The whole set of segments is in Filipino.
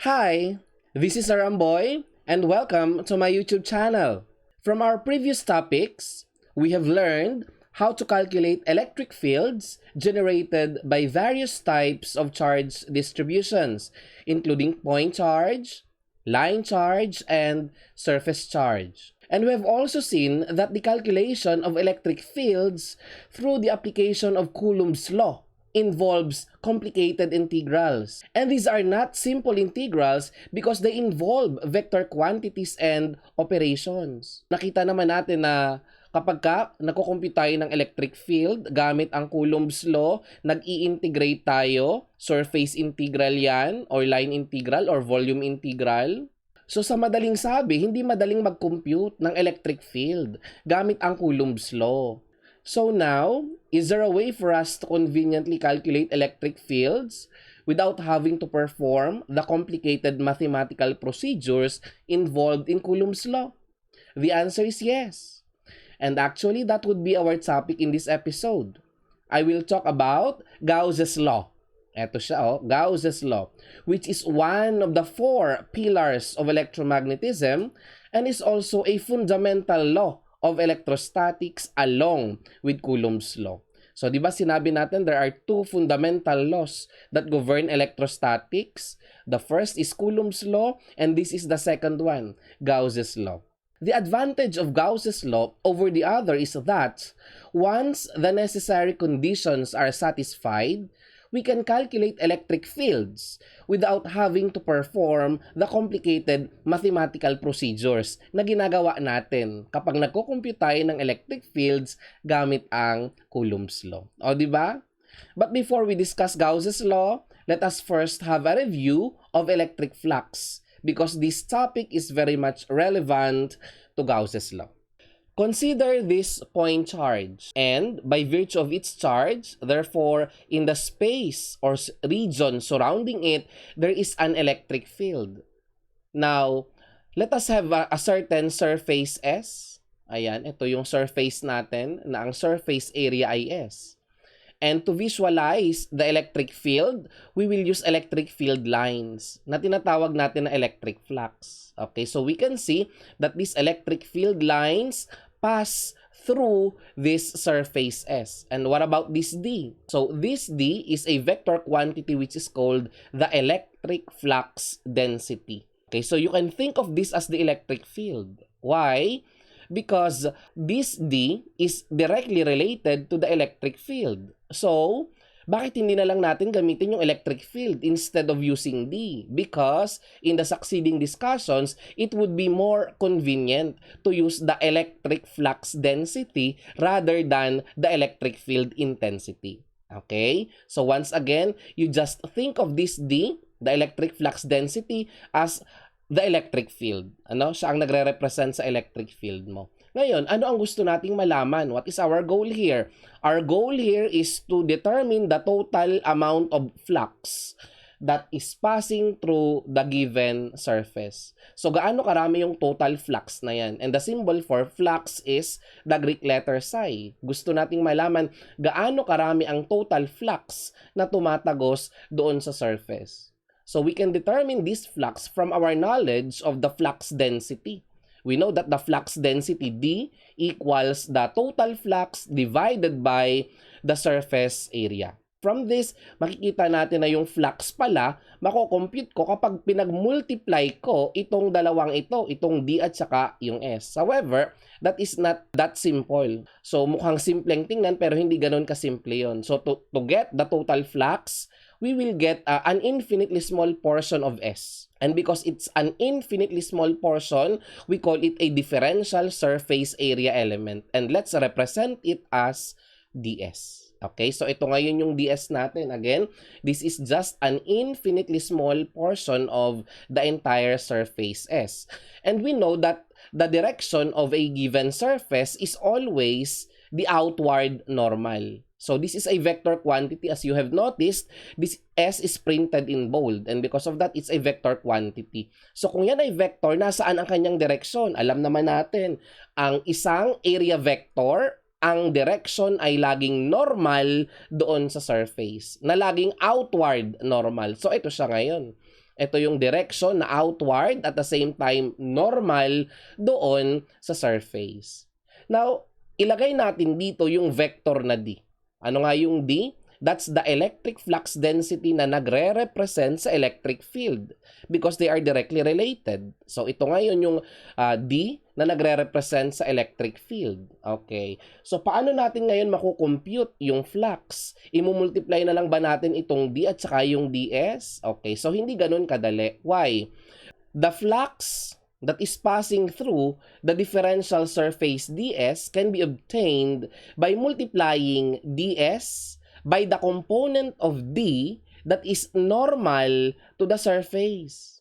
Hi, this is Aramboy and welcome to my YouTube channel. From our previous topics, we have learned how to calculate electric fields generated by various types of charge distributions, including point charge, line charge, and surface charge. And we have also seen that the calculation of electric fields through the application of Coulomb's law involves complicated integrals. And these are not simple integrals because they involve vector quantities and operations. Nakita naman natin na kapag nagko-compute tayo ng electric field gamit ang Coulomb's law, nag-i-integrate tayo, surface integral yan, or line integral, or volume integral. So sa madaling sabi, hindi madaling mag-compute ng electric field gamit ang Coulomb's law. So now, is there a way for us to conveniently calculate electric fields without having to perform the complicated mathematical procedures involved in Coulomb's law? The answer is yes. And actually, that would be our topic in this episode. I will talk about Gauss's law. Ito siya, Gauss's law, which is one of the four pillars of electromagnetism and is also a fundamental law of electrostatics along with Coulomb's law. So, di ba sinabi natin there are two fundamental laws that govern electrostatics. The first is Coulomb's law and this is the second one, Gauss's law. The advantage of Gauss's law over the other is that once the necessary conditions are satisfied, we can calculate electric fields without having to perform the complicated mathematical procedures na ginagawa natin kapag nagko-compute tayo ng electric fields gamit ang Coulomb's law. O, di ba? But before we discuss Gauss's law, let us first have a review of electric flux because this topic is very much relevant to Gauss's law. Consider this point charge, and by virtue of its charge, therefore, in the space or region surrounding it, there is an electric field. Now, let us have a certain surface S. Ayan, ito yung surface natin na ang surface area ay S. And to visualize the electric field, we will use electric field lines na tinatawag natin na electric flux. Okay, so we can see that these electric field lines pass through this surface S. And what about this D? So this D is a vector quantity which is called the electric flux density. Okay, so you can think of this as the electric field. Why? Because this D is directly related to the electric field. So, bakit hindi na lang natin gamitin yung electric field instead of using D? Because in the succeeding discussions, it would be more convenient to use the electric flux density rather than the electric field intensity. Okay? So once again, you just think of this D, the electric flux density, as the electric field. Ano? Siya ang nagre-represent sa electric field mo. Ngayon, ano ang gusto nating malaman? What is our goal here? Our goal here is to determine the total amount of flux that is passing through the given surface. So, gaano karami yung total flux na yan? And the symbol for flux is the Greek letter psi. Gusto nating malaman gaano karami ang total flux na tumatagos doon sa surface. So, we can determine this flux from our knowledge of the flux density. We know that the flux density D equals the total flux divided by the surface area. From this, makikita natin na yung flux pala, mako-compute ko kapag pinag-multiply ko itong dalawang ito, itong D at saka yung S. However, that is not that simple. So, mukhang simpleng tingnan pero hindi ganoon kasimple yun. So, to get the total flux, we will get an infinitely small portion of S. And because it's an infinitely small portion, we call it a differential surface area element. And let's represent it as ds. Okay, so ito ngayon yung ds natin. Again, this is just an infinitely small portion of the entire surface S. And we know that the direction of a given surface is always the outward normal. So this is a vector quantity. As you have noticed, this S is printed in bold. And because of that, it's a vector quantity. So kung yan ay vector, nasaan ang kanyang direksyon? Alam naman natin, ang isang area vector, ang direction ay laging normal doon sa surface. Na laging outward normal. So ito siya ngayon. Ito yung direction na outward at the same time normal doon sa surface. Now, ilagay natin dito yung vector na D. Ano nga yung D? That's the electric flux density na nagre-represent sa electric field because they are directly related. So, ito ngayon yung D na nagre-represent sa electric field. Okay. So, paano natin ngayon makukompute yung flux? Imumultiply na lang ba natin itong D at saka yung ds? Okay. So, hindi ganun kadali. Why? The flux that is passing through the differential surface ds can be obtained by multiplying ds by the component of D that is normal to the surface.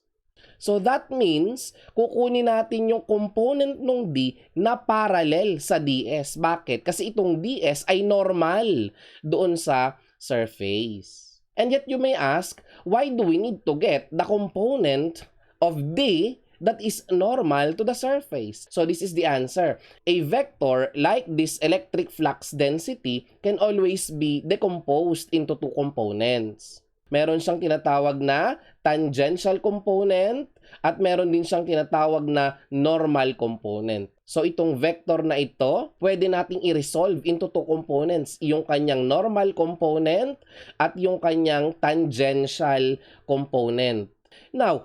So that means, kukunin natin yung component ng D na parallel sa ds. Bakit? Kasi itong ds ay normal doon sa surface. And yet you may ask, why do we need to get the component of D that is normal to the surface? So this is the answer. A vector like this electric flux density can always be decomposed into two components. Meron siyang tinatawag na tangential component at meron din siyang tinatawag na normal component. So itong vector na ito, pwede nating i-resolve into two components. Yung kanyang normal component at yung kanyang tangential component. Now,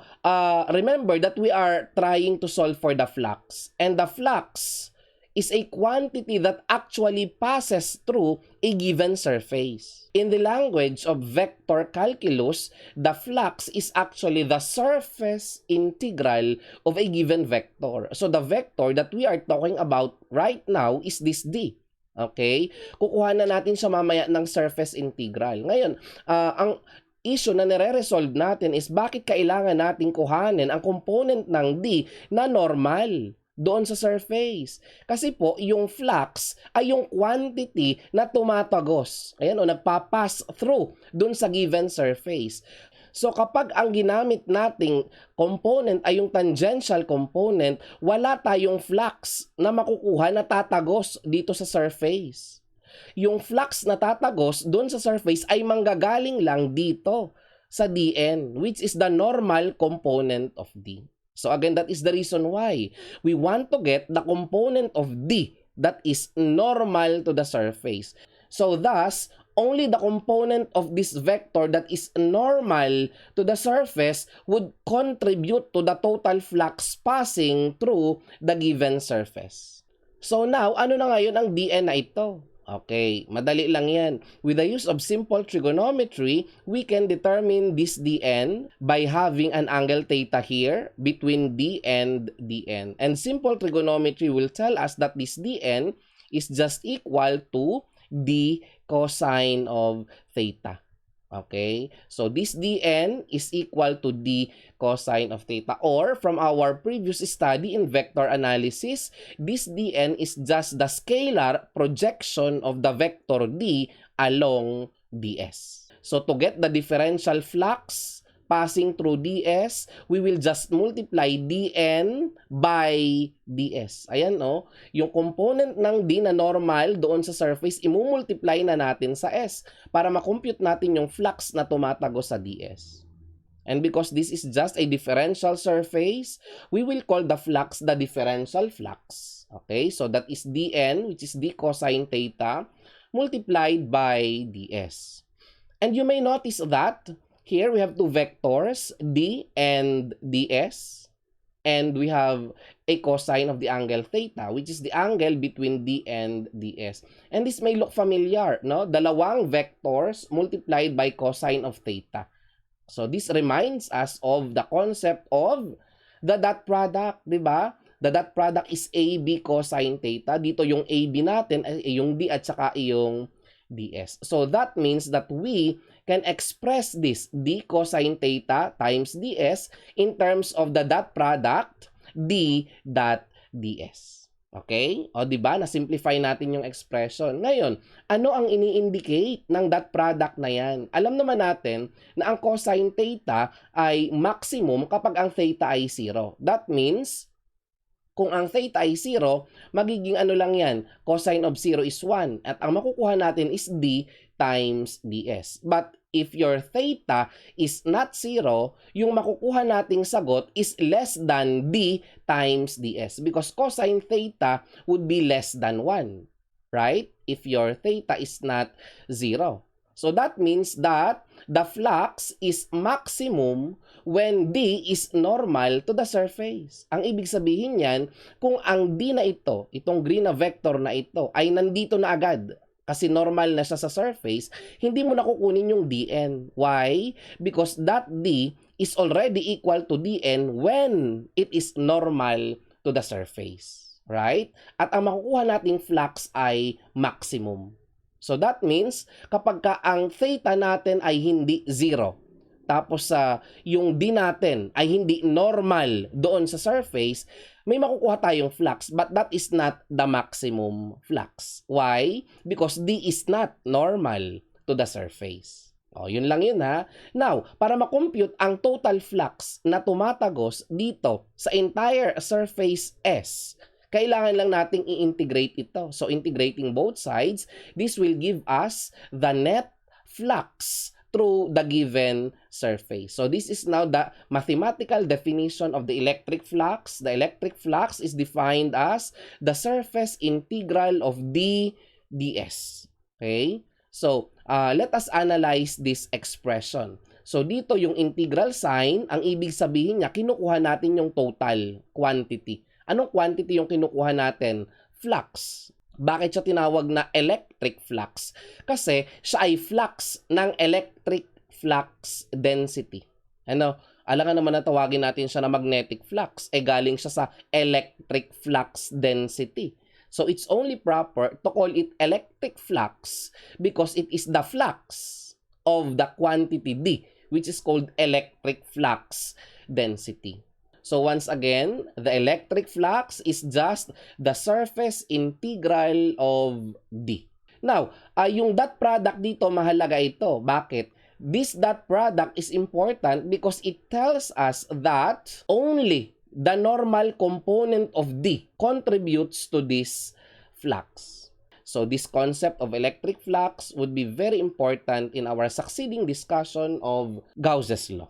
remember that we are trying to solve for the flux. And the flux is a quantity that actually passes through a given surface. In the language of vector calculus, the flux is actually the surface integral of a given vector. So the vector that we are talking about right now is this D. Okay? Kukuha na natin siya mamaya ng surface integral. Ngayon, ang issue na nire-resolve natin is bakit kailangan natin kuhanin ang component ng D na normal doon sa surface. Kasi po, yung flux ay yung quantity na tumatagos. Ayan o, nagpapass through doon sa given surface. So kapag ang ginamit nating component ay yung tangential component, wala tayong flux na makukuha na tatagos dito sa surface. Yung flux na tatagos doon sa surface ay manggagaling lang dito sa dn, which is the normal component of D. So again, that is the reason why we want to get the component of D that is normal to the surface. So thus, only the component of this vector that is normal to the surface would contribute to the total flux passing through the given surface. So now, ano na ngayon ang dn na ito? Okay, madali lang yan. With the use of simple trigonometry, we can determine this dn by having an angle theta here between D and dn. And simple trigonometry will tell us that this dn is just equal to d cosine of theta. Okay, so this dn is equal to d cosine of theta, or from our previous study in vector analysis, this dn is just the scalar projection of the vector d along ds. So to get the differential flux passing through ds, we will just multiply dn by ds. Ayan o, yung component ng d na normal doon sa surface, imumultiply na natin sa s para makompute natin yung flux na tumatagos sa ds. And because this is just a differential surface, we will call the flux the differential flux. Okay, so that is dn, which is d cosine theta, multiplied by ds. And you may notice that here we have two vectors, d and ds, and we have a cosine of the angle theta, which is the angle between d and ds. And this may look familiar, no? Dalawang vectors multiplied by cosine of theta. So this reminds us of the concept of the dot product, di ba? The dot product is AB cosine theta. Dito yung AB natin ay yung d at saka yung ds. So that means that we can express this d cosine theta times ds in terms of the dot product d dot ds. Okay? O diba, na-simplify natin yung expression. Ngayon, ano ang ini-indicate ng dot product na yan? Alam naman natin na ang cosine theta ay maximum kapag ang theta ay 0. That means, kung ang theta ay 0, magiging ano lang yan, cosine of 0 is 1. At ang makukuha natin is d times ds. But if your theta is not 0, yung makukuha nating sagot is less than d times ds because cosine theta would be less than 1, right? If your theta is not 0. So that means that the flux is maximum when d is normal to the surface. Ang ibig sabihin niyan, kung ang d na ito, itong green na vector na ito, ay nandito na agad, kasi normal na siya sa surface, hindi mo nakukunin yung dn. Why? Because that d is already equal to dn when it is normal to the surface. Right? At ang makukuha nating flux ay maximum. So that means, kapag ka ang theta natin ay hindi 0, tapos yung d natin ay hindi normal doon sa surface, may makukuha tayong flux, but that is not the maximum flux. Why? Because d is not normal to the surface. O, yun lang yun ha. Now, para makompute ang total flux na tumatagos dito sa entire surface S, kailangan lang nating i-integrate ito. So, integrating both sides, this will give us the net flux through the given surface. So, this is now the mathematical definition of the electric flux. The electric flux is defined as the surface integral of d ds. Okay? So, let us analyze this expression. So, dito yung integral sign, ang ibig sabihin niya, kinukuha natin yung total quantity. Anong quantity yung kinukuha natin? Flux. Bakit siya tinawag na electric flux? Kasi siya ay flux ng electric flux density. Ano? Alangan naman na tawagin natin siya na magnetic flux. Galing siya sa electric flux density. So it's only proper to call it electric flux because it is the flux of the quantity D, which is called electric flux density. So once again, the electric flux is just the surface integral of D. Now, yung dot product dito, mahalaga ito. Bakit? This dot product is important because it tells us that only the normal component of D contributes to this flux. So this concept of electric flux would be very important in our succeeding discussion of Gauss's law.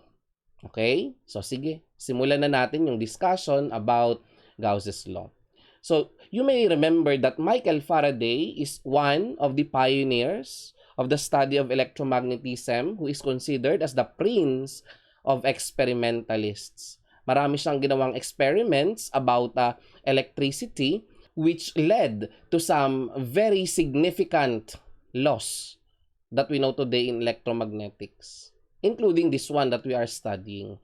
Okay? So sige, simulan na natin yung discussion about Gauss's law. So you may remember that Michael Faraday is one of the pioneers of the study of electromagnetism who is considered as the prince of experimentalists. Marami siyang ginawang experiments about electricity which led to some very significant laws that we know today in electromagnetics, including this one that we are studying.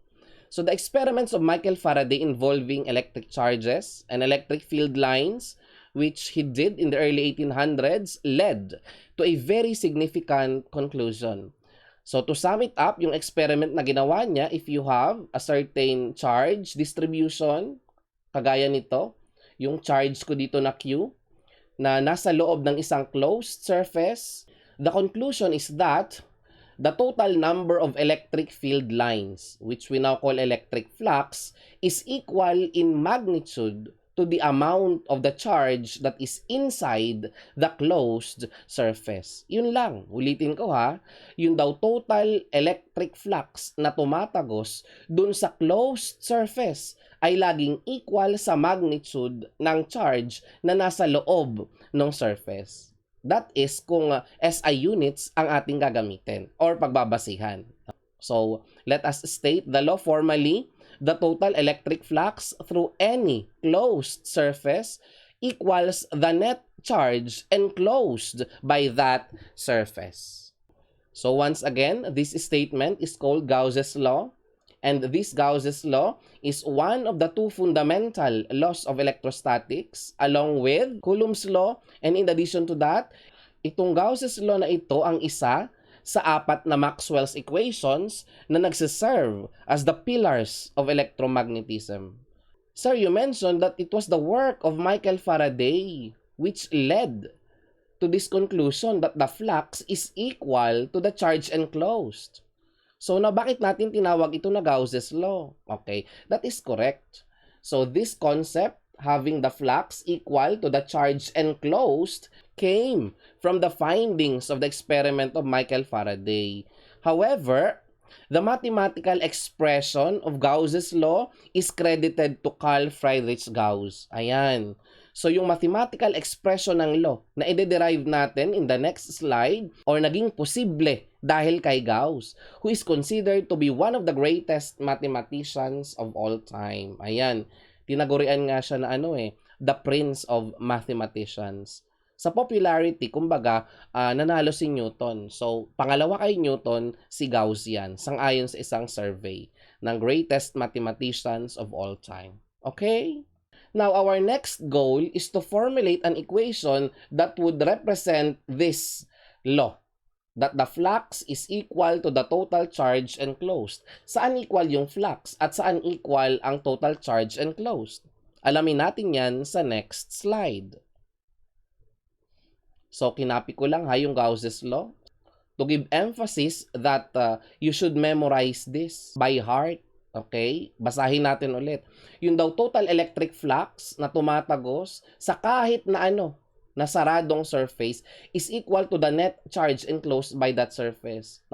So the experiments of Michael Faraday involving electric charges and electric field lines, which he did in the early 1800s, led to a very significant conclusion. So to sum it up, yung experiment na ginawa niya, if you have a certain charge distribution, kagaya nito, yung charge ko dito na Q, na nasa loob ng isang closed surface, the conclusion is that the total number of electric field lines, which we now call electric flux, is equal in magnitude to the amount of the charge that is inside the closed surface. Yun lang. Ulitin ko ha. Yun daw total electric flux na tumatagos dun sa closed surface ay laging equal sa magnitude ng charge na nasa loob ng surface. That is kung SI units ang ating gagamitin or pagbabasihan. So, let us state the law formally. The total electric flux through any closed surface equals the net charge enclosed by that surface. So, once again, this statement is called Gauss's law. And this Gauss's law is one of the two fundamental laws of electrostatics along with Coulomb's law. And in addition to that, itong Gauss's law na ito ang isa sa apat na Maxwell's equations na nagsiserve as the pillars of electromagnetism. Sir, you mentioned that it was the work of Michael Faraday which led to this conclusion that the flux is equal to the charge enclosed. So, na bakit natin tinawag ito na Gauss's law? Okay, that is correct. So, this concept having the flux equal to the charge enclosed came from the findings of the experiment of Michael Faraday. However, the mathematical expression of Gauss's law is credited to Carl Friedrich Gauss. Ayan. So, yung mathematical expression ng law na i-derive natin in the next slide or naging posible dahil kay Gauss, who is considered to be one of the greatest mathematicians of all time. Ayan. Tinagurian nga siya na the prince of mathematicians. Sa popularity, kumbaga, nanalo si Newton. So, pangalawa kay Newton, si Gauss yan, sang-ayon sa isang survey ng greatest mathematicians of all time. Okay? Now, our next goal is to formulate an equation that would represent this law, that the flux is equal to the total charge enclosed. Saan equal yung flux at saan equal ang total charge enclosed? Alamin natin yan sa next slide. So, kinapi ko lang yung Gauss's law to give emphasis that you should memorize this by heart. Okay? Basahin natin ulit. Yung daw total electric flux na tumatagos sa kahit na na saradong surface is equal to the net charge enclosed by that surface.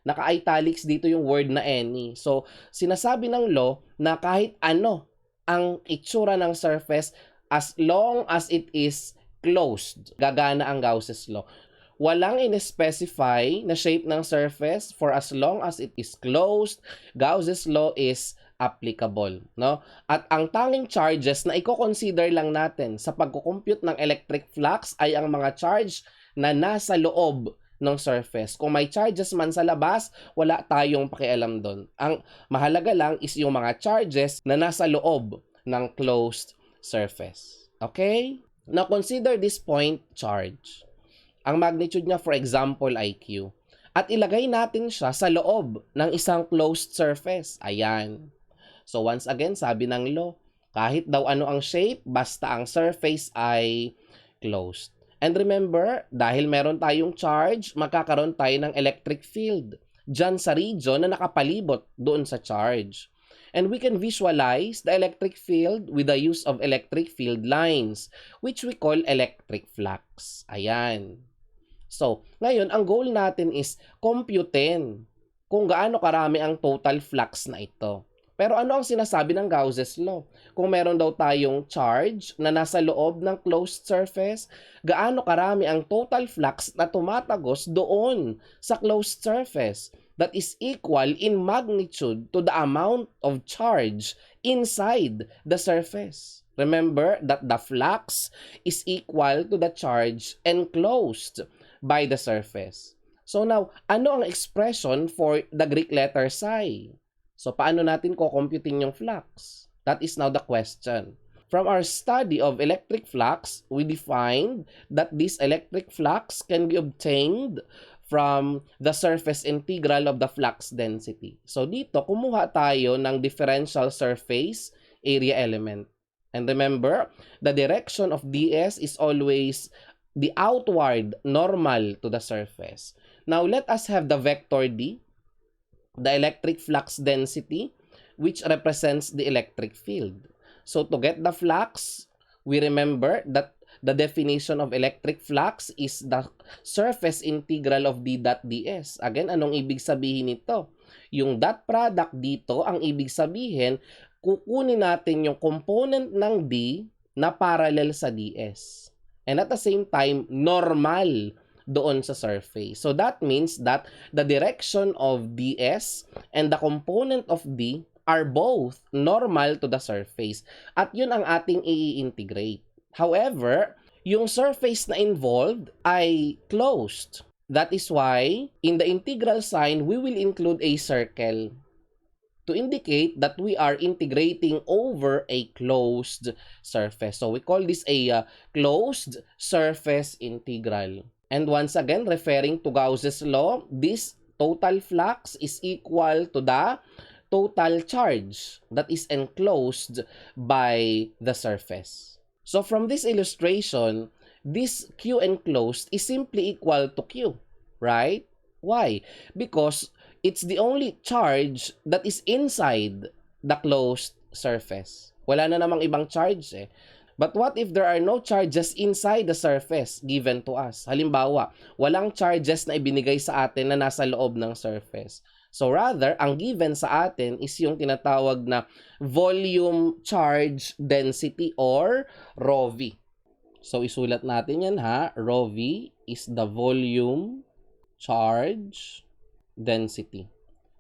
Naka-italics dito yung word na any. So, sinasabi ng law na kahit ang itsura ng surface as long as it is closed, gagana ang Gauss's law. Walang in-specify na shape ng surface for as long as it is closed, Gauss's law is applicable, no? At ang tanging charges na i-consider lang natin sa pagko-compute ng electric flux ay ang mga charge na nasa loob ng surface. Kung may charges man sa labas, wala tayong pakialam doon. Ang mahalaga lang is yung mga charges na nasa loob ng closed surface. Okay? Now consider this point charge. Ang magnitude niya, for example, ay Q. At ilagay natin siya sa loob ng isang closed surface. Ayan. So once again, sabi ng law, kahit daw ano ang shape, basta ang surface ay closed. And remember, dahil meron tayong charge, magkakaroon tayo ng electric field dyan sa region na nakapalibot doon sa charge. And we can visualize the electric field with the use of electric field lines, which we call electric flux. Ayan. So, ngayon, ang goal natin is computein kung gaano karami ang total flux na ito. Pero ano ang sinasabi ng Gauss's law? Kung meron daw tayong charge na nasa loob ng closed surface, gaano karami ang total flux na tumatagos doon sa closed surface that is equal in magnitude to the amount of charge inside the surface. Remember that the flux is equal to the charge enclosed by the surface. So now, ano ang expression for the Greek letter psi? So paano natin ko-computing yung flux? That is now the question. From our study of electric flux, we defined that this electric flux can be obtained from the surface integral of the flux density. So dito, kumuha tayo ng differential surface area element. And remember, the direction of ds is always the outward normal to the surface. Now, let us have the vector d, the electric flux density, which represents the electric field. So, to get the flux, we remember that the definition of electric flux is the surface integral of d dot ds. Again, anong ibig sabihin nito? Yung dot product dito, ang ibig sabihin, kukunin natin yung component ng d na parallel sa ds. And at the same time, normal doon sa surface. So that means that the direction of ds and the component of d are both normal to the surface. At yun ang ating i-integrate. However, yung surface na involved ay closed. That is why, in the integral sign, we will include a circle to indicate that we are integrating over a closed surface. So we call this a closed surface integral. And once again, referring to Gauss's law, this total flux is equal to the total charge that is enclosed by the surface. So from this illustration, this Q enclosed is simply equal to Q, right? Why? Because it's the only charge that is inside the closed surface. Wala na namang ibang charge eh. But what if there are no charges inside the surface given to us? Halimbawa, walang charges na ibinigay sa atin na nasa loob ng surface. So rather, ang given sa atin is yung tinatawag na volume charge density or ρV. So isulat natin yan ha. ρV is the volume charge density,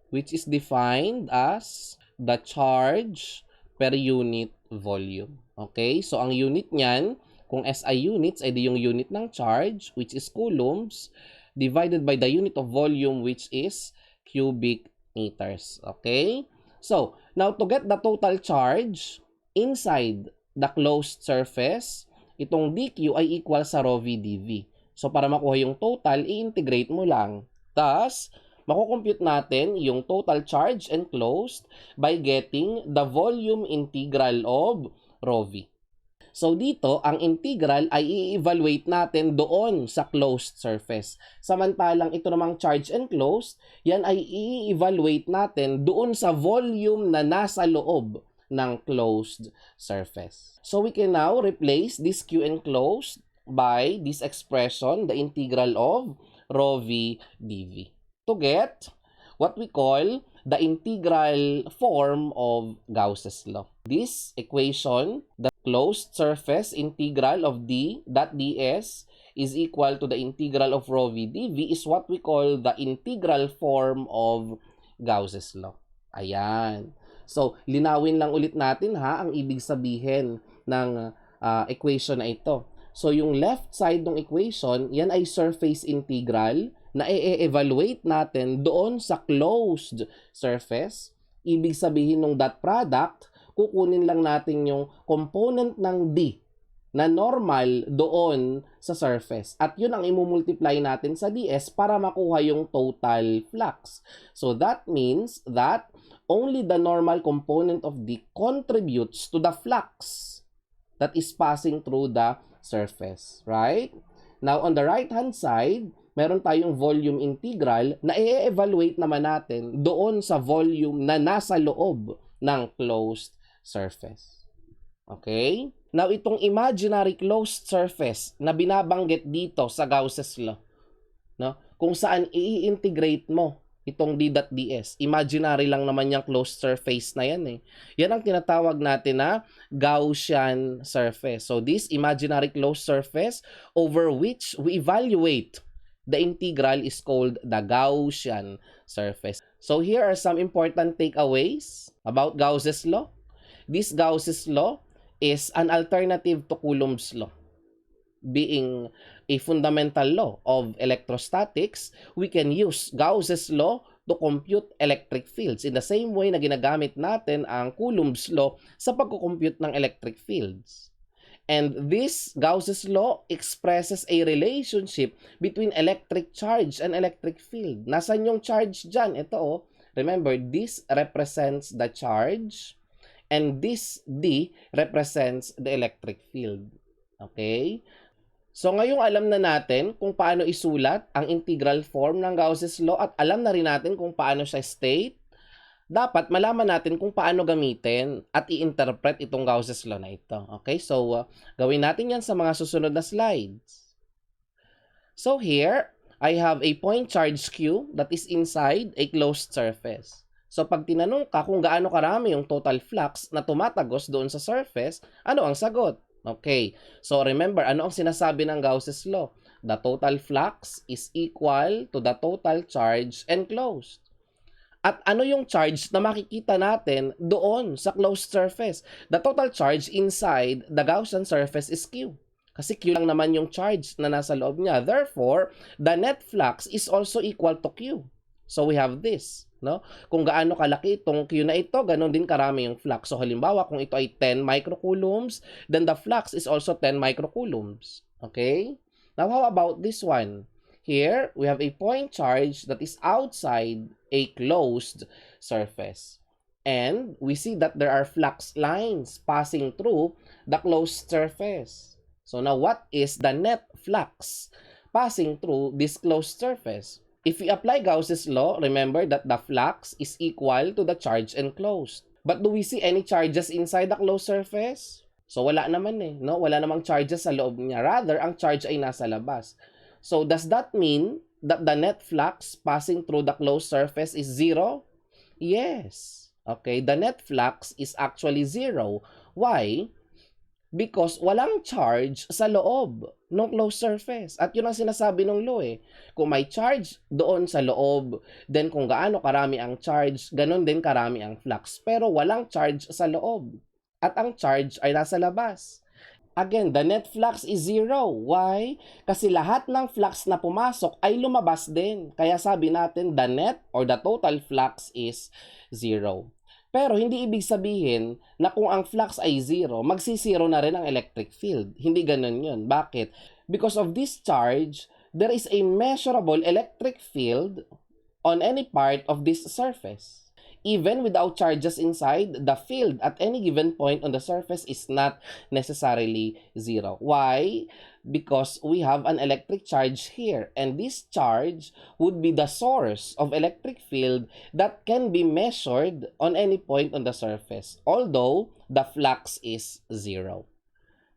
which is defined as the charge per unit volume. Okay? So, ang unit niyan, kung SI units, ay di yung unit ng charge, which is coulombs, divided by the unit of volume, which is cubic meters. Okay? So, now to get the total charge inside the closed surface, itong dq ay equal sa ρV dV. So, para makuha yung total, i-integrate mo lang. Thus, makukompute natin yung total charge enclosed by getting the volume integral of ρV. So dito, ang integral ay i-evaluate natin doon sa closed surface. Samantalang ito namang charge enclosed, yan ay i-evaluate natin doon sa volume na nasa loob ng closed surface. So we can now replace this Q enclosed by this expression, the integral of ρV dV, to get what we call the integral form of Gauss's law. This equation, the closed surface integral of d dot ds is equal to the integral of ρV dV is what we call the integral form of Gauss's law. Ayan. So, linawin lang ulit natin ha ang ibig sabihin ng equation na ito. So, yung left side ng equation, yan ay surface integral na i-evaluate natin doon sa closed surface. Ibig sabihin ng dot product, kukunin lang natin yung component ng D na normal doon sa surface. At yun ang imumultiply natin sa ds para makuha yung total flux. So that means that only the normal component of D contributes to the flux that is passing through the surface, right? Now, on the right-hand side, meron tayong volume integral na i-evaluate naman natin doon sa volume na nasa loob ng closed surface. Okay? Now, itong imaginary closed surface na binabanggit dito sa Gauss's law, no? Kung saan i-integrate mo itong d dot ds. Imaginary lang naman yung closed surface na yan eh. Yan ang tinatawag natin na Gaussian surface. So, this imaginary closed surface over which we evaluate the integral is called the Gaussian surface. So, here are some important takeaways about Gauss's law. This Gauss's law is an alternative to Coulomb's law. Being a fundamental law of electrostatics, we can use Gauss's law to compute electric fields in the same way na ginagamit natin ang Coulomb's law sa pagko-compute ng electric fields. And this Gauss's law expresses a relationship between electric charge and electric field. Nasaan yung charge dyan? Ito oh. Remember, this represents the charge and this D represents the electric field. Okay? So ngayong alam na natin kung paano isulat ang integral form ng Gauss's law at alam na rin natin kung paano siya state, dapat malaman natin kung paano gamitin at i-interpret itong Gauss's law na ito. Okay? So gawin natin yan sa mga susunod na slides. So here, I have a point charge Q that is inside a closed surface. So pag tinanong ka kung gaano karami yung total flux na tumatagos doon sa surface, ano ang sagot? Okay, so remember, ano ang sinasabi ng Gauss's law? The total flux is equal to the total charge enclosed. At ano yung charge na makikita natin doon sa closed surface? The total charge inside the Gaussian surface is Q. Kasi Q lang naman yung charge na nasa loob niya. Therefore, the net flux is also equal to Q. So we have this. No? Kung gaano kalaki itong Q na ito, ganoon din karami yung flux. So halimbawa, kung ito ay 10 microcoulombs, then the flux is also 10 microcoulombs. Okay? Now, how about this one? Here, we have a point charge that is outside a closed surface. And we see that there are flux lines passing through the closed surface. So now, what is the net flux passing through this closed surface? If we apply Gauss's law, remember that the flux is equal to the charge enclosed. But do we see any charges inside the closed surface? So wala naman no? Wala namang charges sa loob niya. Rather, ang charge ay nasa labas. So does that mean that the net flux passing through the closed surface is zero? Yes. Okay, the net flux is actually zero. Why? Because walang charge sa loob ng closed surface. At yun ang sinasabi ng law Kung may charge doon sa loob, then kung gaano karami ang charge, ganun din karami ang flux. Pero walang charge sa loob. At ang charge ay nasa labas. Again, the net flux is zero. Why? Kasi lahat ng flux na pumasok ay lumabas din. Kaya sabi natin, the net or the total flux is zero. Pero hindi ibig sabihin na kung ang flux ay zero, magsisiro na rin ang electric field. Hindi ganun yun. Bakit? Because of this charge, there is a measurable electric field on any part of this surface. Even without charges inside, the field at any given point on the surface is not necessarily zero. Why? Because we have an electric charge here, and this charge would be the source of electric field that can be measured on any point on the surface, although the flux is zero.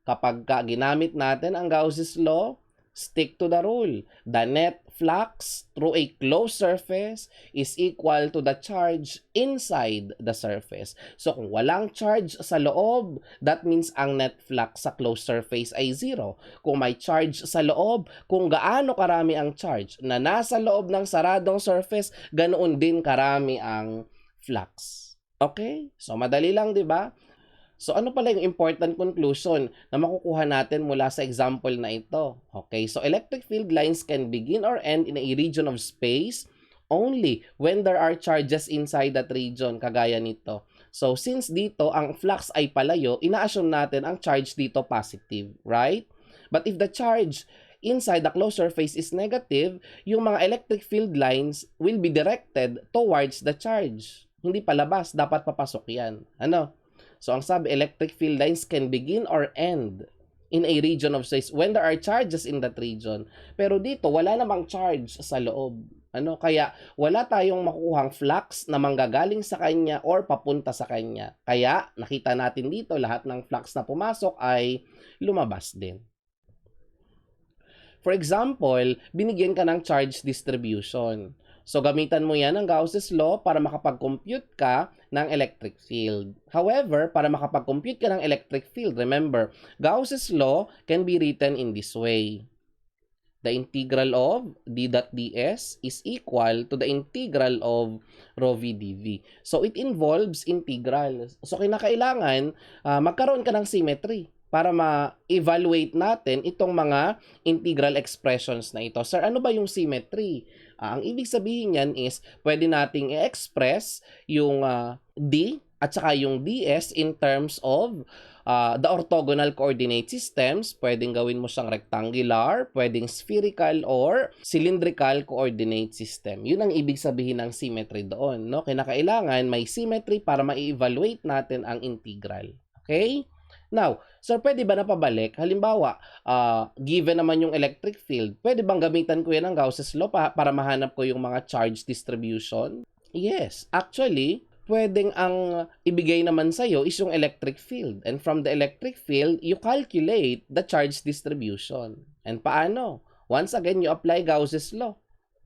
Kapag ginamit natin ang Gauss's law, stick to the rule. The net flux through a closed surface is equal to the charge inside the surface. So kung walang charge sa loob, that means ang net flux sa closed surface ay zero. Kung may charge sa loob, kung gaano karami ang charge na nasa loob ng saradong surface, ganoon din karami ang flux. Okay? So madali lang, di ba? So ano pala yung important conclusion na makukuha natin mula sa example na ito? Okay, so electric field lines can begin or end in a region of space only when there are charges inside that region, kagaya nito. So since dito ang flux ay palayo, ina-assume natin ang charge dito positive, right? But if the charge inside the closed surface is negative, yung mga electric field lines will be directed towards the charge. Hindi palabas, dapat papasok yan. Ano? So, ang sabi, electric field lines can begin or end in a region of space when there are charges in that region. Pero dito, wala namang charge sa loob. Ano? Kaya, wala tayong makukuhang flux na manggagaling sa kanya or papunta sa kanya. Kaya, nakita natin dito, lahat ng flux na pumasok ay lumabas din. For example, binigyan ka ng charge distribution. So, gamitan mo yan ng Gauss's law para makapag-compute ka ng electric field. However, para makapag-compute ka ng electric field, remember, Gauss's law can be written in this way. The integral of d dot ds is equal to the integral of rho v dv. So, it involves integral. So, kinakailangan magkaroon ka ng symmetry para ma-evaluate natin itong mga integral expressions na ito. Sir, ano ba yung symmetry? Ang ibig sabihin yan is, pwede nating i-express yung d at saka yung ds in terms of the orthogonal coordinate systems. Pwedeng gawin mo siyang rectangular, pwedeng spherical, or cylindrical coordinate system. Yun ang ibig sabihin ng symmetry doon. No? Kinakailangan may symmetry para ma-evaluate natin ang integral. Okay? Now, sir, pwede ba napabalik? Halimbawa, given naman yung electric field, pwede bang gamitan ko yan ng Gauss's law para mahanap ko yung mga charge distribution? Yes, actually, pwedeng ang ibigay naman sa'yo is yung electric field. And from the electric field, you calculate the charge distribution. And paano? Once again, you apply Gauss's law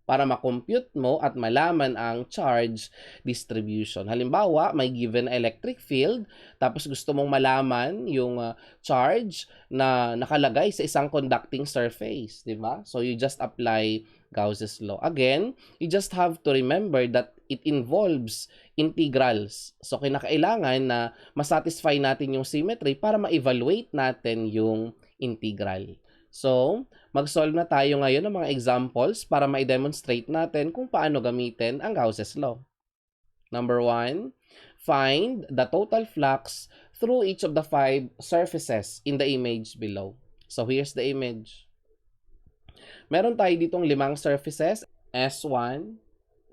para makompute mo at malaman ang charge distribution. Halimbawa, may given electric field, tapos gusto mong malaman yung charge na nakalagay sa isang conducting surface, di ba? So, you just apply Gauss's law. Again, you just have to remember that it involves integrals. So, kinakailangan na masatisfy natin yung symmetry para ma-evaluate natin yung integral. So, mag-solve na tayo ngayon ng mga examples para ma-demonstrate natin kung paano gamitin ang Gauss's law. Number 1, find the total flux through each of the 5 surfaces in the image below. So, here's the image. Meron tayo ditong 5 surfaces, S1,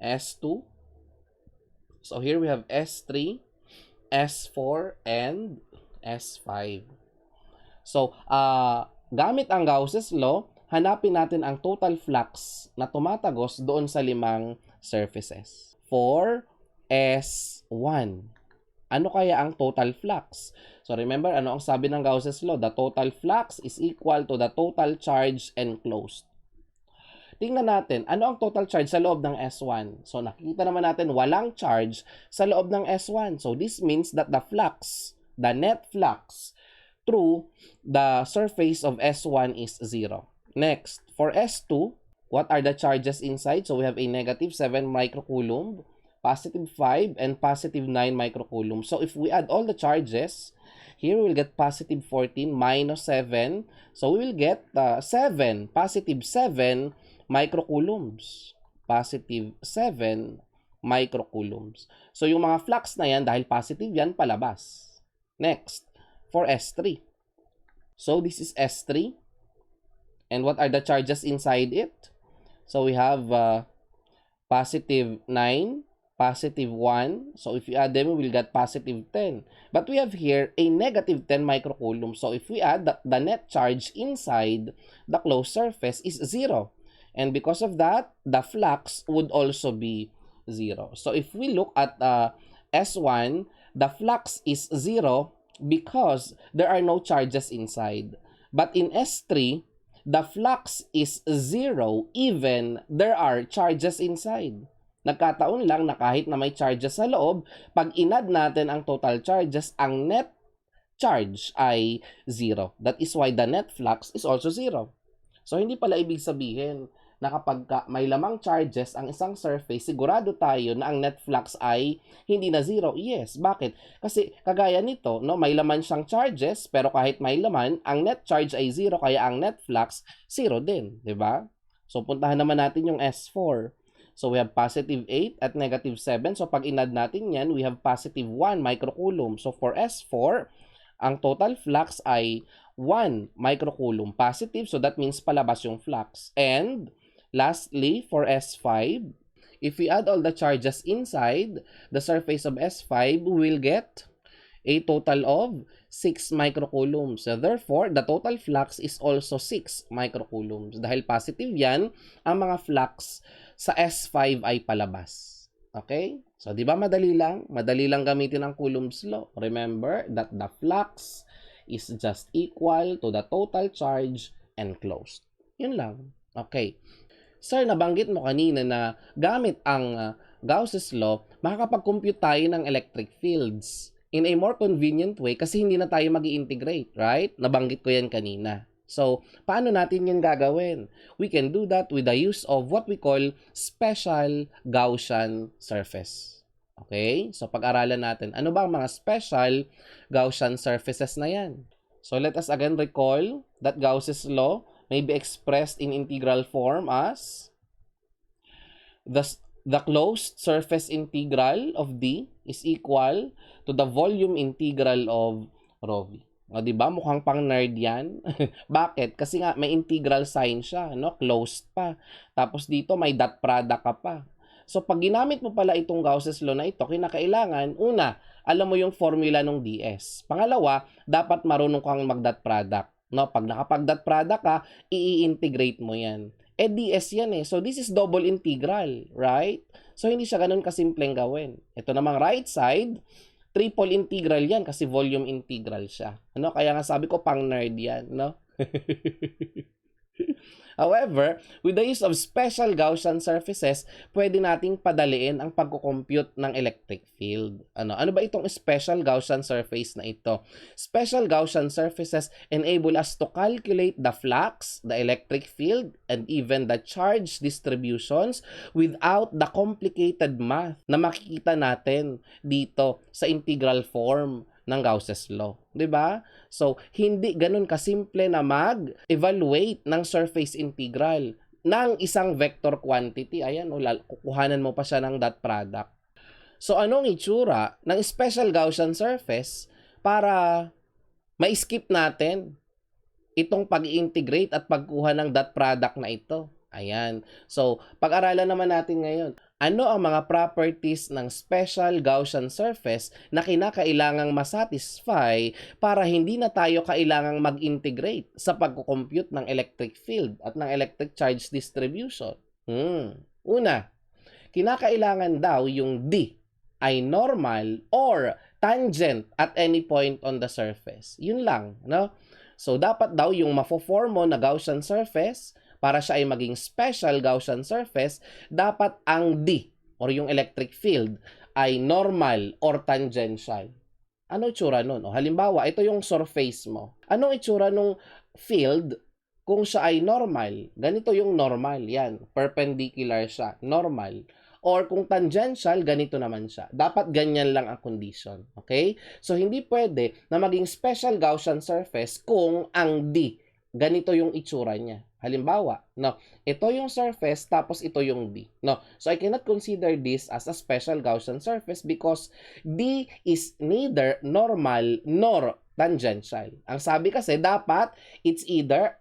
S2. So, here we have S3, S4, and S5. So, gamit ang Gauss's law, hanapin natin ang total flux na tumatagos doon sa 5 surfaces. For S1, Ano kaya ang total flux? So remember, ano ang sabi ng Gauss's law? The total flux is equal to the total charge enclosed. Tingnan natin, ano ang total charge sa loob ng S1? So nakikita naman natin walang charge sa loob ng S1. So this means that the flux, the net flux through the surface of S1 is 0. Next, for S2, what are the charges inside? So we have a negative 7 microcoulomb, positive 5, and positive 9 microcoulomb. So if we add all the charges, here we will get positive 14 minus 7. So we will get 7, positive 7 microcoulombs. Positive 7 microcoulombs. So yung mga flux na yan, dahil positive yan, palabas. Next, for S3. So this is S3. And what are the charges inside it? So we have positive 9, positive 1. So if we add them, we will get positive 10. But we have here a negative 10 microcoulomb. So if we add the net charge inside the closed surface is 0. And because of that, the flux would also be 0. So if we look at S1, the flux is 0 because there are no charges inside. But in S3, the flux is 0 even there are charges inside. Nagkataon lang na kahit na may charges sa loob, pag inad natin ang total charges, ang net charge ay 0. That is why the net flux is also 0. So hindi pala ibig sabihin na kapag may lamang charges ang isang surface, sigurado tayo na ang net flux ay hindi na 0. Yes, bakit? Kasi kagaya nito, no, may laman siyang charges, pero kahit may laman, ang net charge ay 0, kaya ang net flux 0 din, 'di ba? So puntahan naman natin yung S4. So we have positive 8 at negative 7. So pag inad natin yan, we have positive 1 microcoulomb. So for S4, ang total flux ay 1 microcoulomb positive. So that means palabas yung flux. And lastly, for S5, if we add all the charges inside the surface of S5, we will get a total of 6 microcoulombs. So therefore, the total flux is also 6 microcoulombs. Dahil positive yan, ang mga flux sa S5 ay palabas. Okay? So, di ba madali lang? Madali lang gamitin ang Coulomb's law. Remember that the flux is just equal to the total charge enclosed. Yun lang. Okay. Sir, nabanggit mo kanina na gamit ang Gauss's law, makakapag-compute tayo ng electric fields in a more convenient way kasi hindi na tayo mag-i-integrate, right? Nabanggit ko yan kanina. So, paano natin yan gagawin? We can do that with the use of what we call special Gaussian surface. Okay? So, pag-aralan natin, ano ba ang mga special Gaussian surfaces na yan? So, let us again recall that Gauss's law may be expressed in integral form as the closed surface integral of D is equal to the volume integral of rho v. O, diba? Mukhang pang nerd yan. Bakit? Kasi nga may integral sign siya, no? Closed pa. Tapos dito may dot product ka pa. So pag ginamit mo pala itong Gauss's law na ito, kinakailangan, una, alam mo yung formula ng DS. Pangalawa, dapat marunong kang mag-dot product. No, pag nakapag-dot product ka, i-integrate mo yan. Eh, DS yan eh. So, this is double integral, right? So, hindi siya ganun kasimpleng gawin. Ito namang right side, triple integral yan kasi volume integral siya. Ano? Kaya nga sabi ko, pang nerd yan, no? However, with the use of special Gaussian surfaces, pwede nating padaliin ang pagko-compute ng electric field. Ano ba itong special Gaussian surface na ito? Special Gaussian surfaces enable us to calculate the flux, the electric field, and even the charge distributions without the complicated math na makikita natin dito sa integral form ng Gauss's law, 'di ba? So, hindi ganun kasimple na mag-evaluate ng surface integral ng isang vector quantity. Ayan, kukuhanan mo pa siya ng dot product. So, anong itsura ng special Gaussian surface para ma-skip natin itong pag-integrate at pagkuha ng dot product na ito? Ayan. So, pag-aralan naman natin ngayon, ano ang mga properties ng special Gaussian surface na kinakailangang masatisfy para hindi na tayo kailangang mag-integrate sa pagko-compute ng electric field at ng electric charge distribution? Una, kinakailangan daw yung D ay normal or tangent at any point on the surface. Yun lang, no? So, dapat daw yung mafo-form mo na Gaussian surface, para siya ay maging special Gaussian surface, dapat ang D or yung electric field ay normal or tangential. Ano itsura nun? O, halimbawa, ito yung surface mo. Anong itsura nung field kung siya ay normal? Ganito yung normal. Yan, perpendicular siya. Normal. Or kung tangential, ganito naman siya. Dapat ganyan lang ang condition. Okay? So, hindi pwede na maging special Gaussian surface kung ang D, ganito yung itsura niya. Halimbawa, no, ito yung surface, tapos ito yung D. No? So, I cannot consider this as a special Gaussian surface because D is neither normal nor tangential. Ang sabi kasi, dapat it's either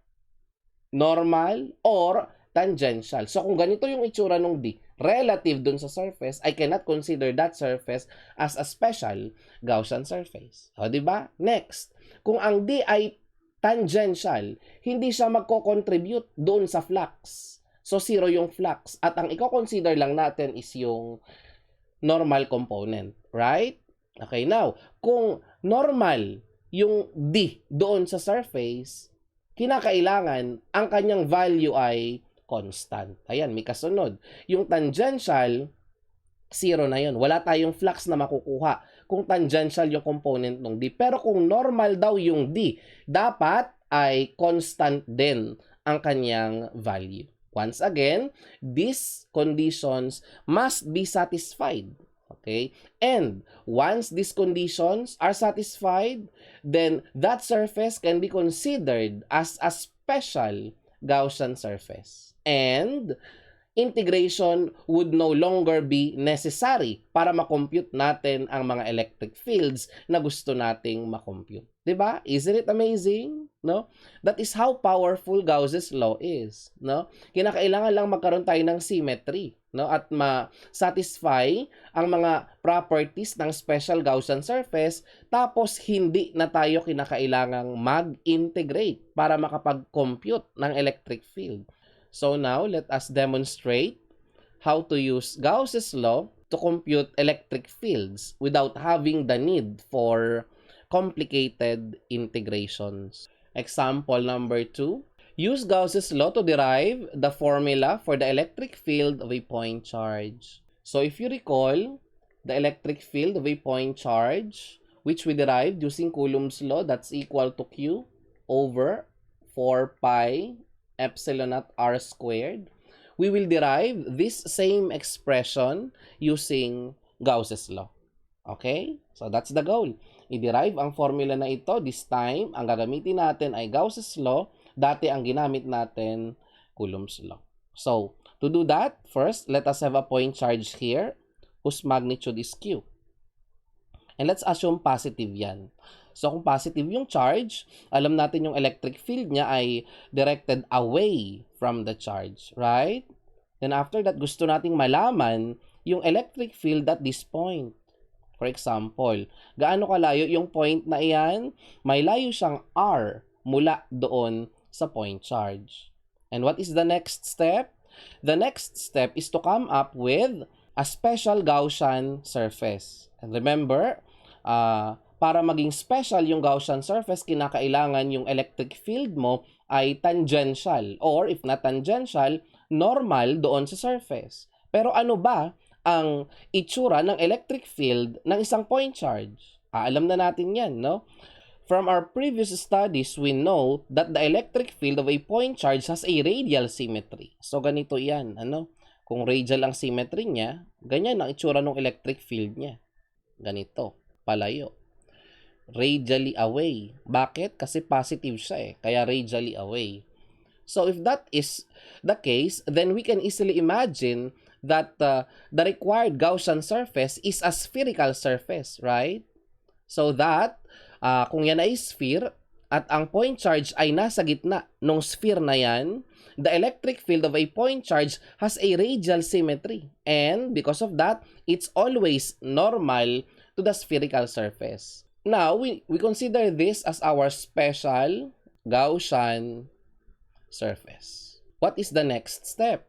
normal or tangential. So, kung ganito yung itsura ng D, relative dun sa surface, I cannot consider that surface as a special Gaussian surface. O, diba? Next, kung ang D ay tangential, hindi siya magko-contribute doon sa flux. So, zero yung flux. At ang i-consider lang natin is yung normal component. Right? Okay, now, kung normal yung D doon sa surface, kinakailangan ang kanyang value ay constant. Ayan, may kasunod. Yung tangential, zero na yun. Wala tayong flux na makukuha kung tangential yung component ng D. Pero kung normal daw yung D, dapat ay constant din ang kanyang value. Once again, these conditions must be satisfied. Okay? And once these conditions are satisfied, then that surface can be considered as a special Gaussian surface. And integration would no longer be necessary para makompute natin ang mga electric fields na gusto nating makompute. Diba? Isn't it amazing? No? That is how powerful Gauss's law is. No? Kinakailangan lang magkaroon tayo ng symmetry, no? At ma-satisfy ang mga properties ng special Gaussian surface, tapos hindi na tayo kinakailangang mag-integrate para makapag-compute ng electric field. So now, let us demonstrate how to use Gauss's law to compute electric fields without having the need for complicated integrations. Example number 2. Use Gauss's law to derive the formula for the electric field of a point charge. So if you recall, the electric field of a point charge, which we derived using Coulomb's law, that's equal to Q over 4 pi epsilon naught r squared. We will derive this same expression using Gauss's law. Okay? So that's the goal. I-derive ang formula na ito. This time, ang gagamitin natin ay Gauss's law. Dati ang ginamit natin, Coulomb's law. So, to do that, first, let us have a point charge here whose magnitude is Q. And let's assume positive yan. So, kung positive yung charge, alam natin yung electric field niya ay directed away from the charge, right? Then after that, gusto nating malaman yung electric field at this point. For example, gaano kalayo yung point na iyan? May layo siyang R mula doon sa point charge. And what is the next step? The next step is to come up with a special Gaussian surface. And remember, para maging special yung Gaussian surface, kinakailangan yung electric field mo ay tangential, or if not tangential, normal doon sa surface. Pero ano ba ang itsura ng electric field ng isang point charge? Alam na natin yan, no? From our previous studies, we know that the electric field of a point charge has a radial symmetry. So, ganito yan, ano? Kung radial ang symmetry niya, ganyan ang itsura ng electric field niya. Ganito, palayo. Radially away. Bakit? Kasi positive siya eh. Kaya radially away. So, if that is the case, then we can easily imagine that the required Gaussian surface is a spherical surface, right? So that, kung yan ay sphere, at ang point charge ay nasa gitna ng sphere na yan, the electric field of a point charge has a radial symmetry. And because of that, it's always normal to the spherical surface. Now, we consider this as our special Gaussian surface. What is the next step?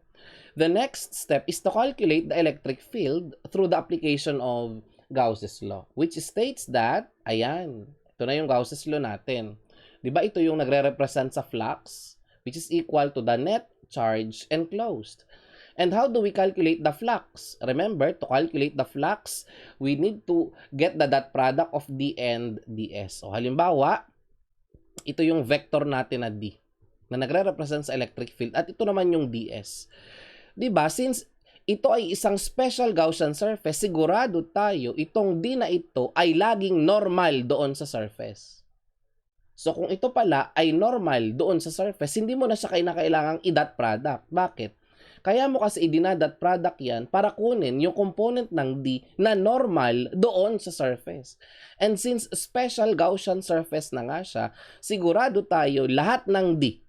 The next step is to calculate the electric field through the application of Gauss's law, which states that, ayan, ito na yung Gauss's law natin. Di ba ito yung nagre-represent sa flux, which is equal to the net charge enclosed. And how do we calculate the flux? Remember, to calculate the flux, we need to get the dot product of D and ds. So, halimbawa, ito yung vector natin na D, na nagre-represent sa electric field, at ito naman yung ds. Di ba? Since ito ay isang special Gaussian surface, sigurado tayo itong D na ito ay laging normal doon sa surface. So kung ito pala ay normal doon sa surface, hindi mo na siya kailangang i-dot product. Bakit? Kaya mo kasi i-dot product yan para kunin yung component ng D na normal doon sa surface. And since special Gaussian surface na nga siya, sigurado tayo lahat ng D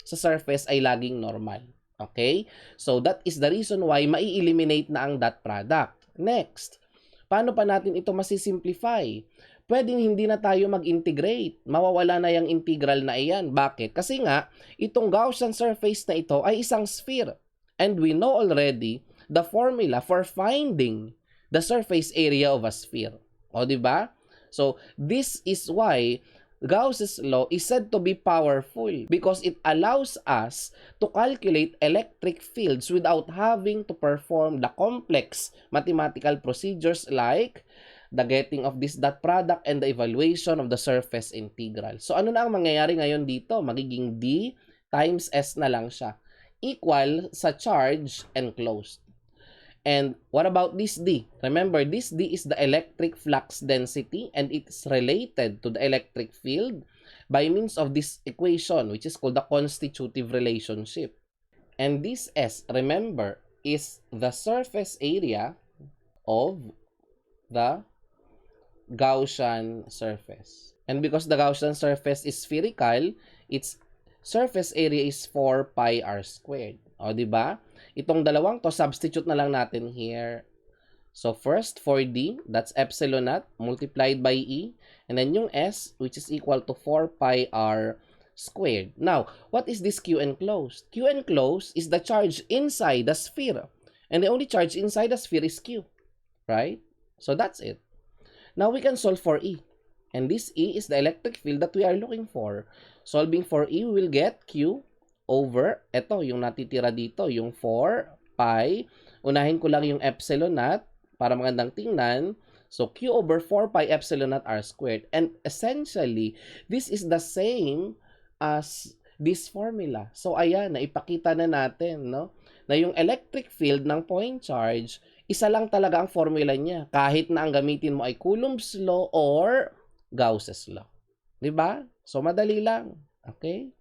sa surface ay laging normal. Okay? So, that is the reason why mai-eliminate na ang dot product. Next, paano pa natin ito masisimplify? Pwedeng hindi na tayo mag-integrate. Mawawala na yung integral na iyan. Bakit? Kasi nga, itong Gaussian surface na ito ay isang sphere. And we know already the formula for finding the surface area of a sphere. O, diba? So, this is why Gauss's law is said to be powerful because it allows us to calculate electric fields without having to perform the complex mathematical procedures like the getting of this dot product and the evaluation of the surface integral. So ano na ang mangyayari ngayon dito? Magiging D times S na lang siya, equal sa charge enclosed. And what about this D? Remember, this D is the electric flux density and it is related to the electric field by means of this equation, which is called the constitutive relationship. And this S, remember, is the surface area of the Gaussian surface. And because the Gaussian surface is spherical, its surface area is 4 pi r squared. O, diba? Itong dalawang to, substitute na lang natin here. So, first, 4D, that's epsilon naught multiplied by E. And then yung S, which is equal to 4 pi r squared. Now, what is this Q enclosed? Q enclosed is the charge inside the sphere. And the only charge inside the sphere is Q. Right? So, that's it. Now, we can solve for E. And this E is the electric field that we are looking for. Solving for E, we will get Q over, eto, yung natitira dito, yung 4 pi. Unahin ko lang yung epsilon naught para magandang tingnan. So, Q over 4 pi epsilon naught r squared. And essentially, this is the same as this formula. So, ayan, naipakita na natin, no? Na yung electric field ng point charge, isa lang talaga ang formula niya. Kahit na ang gamitin mo ay Coulomb's law or Gauss's law. Diba? So, madali lang. Okay?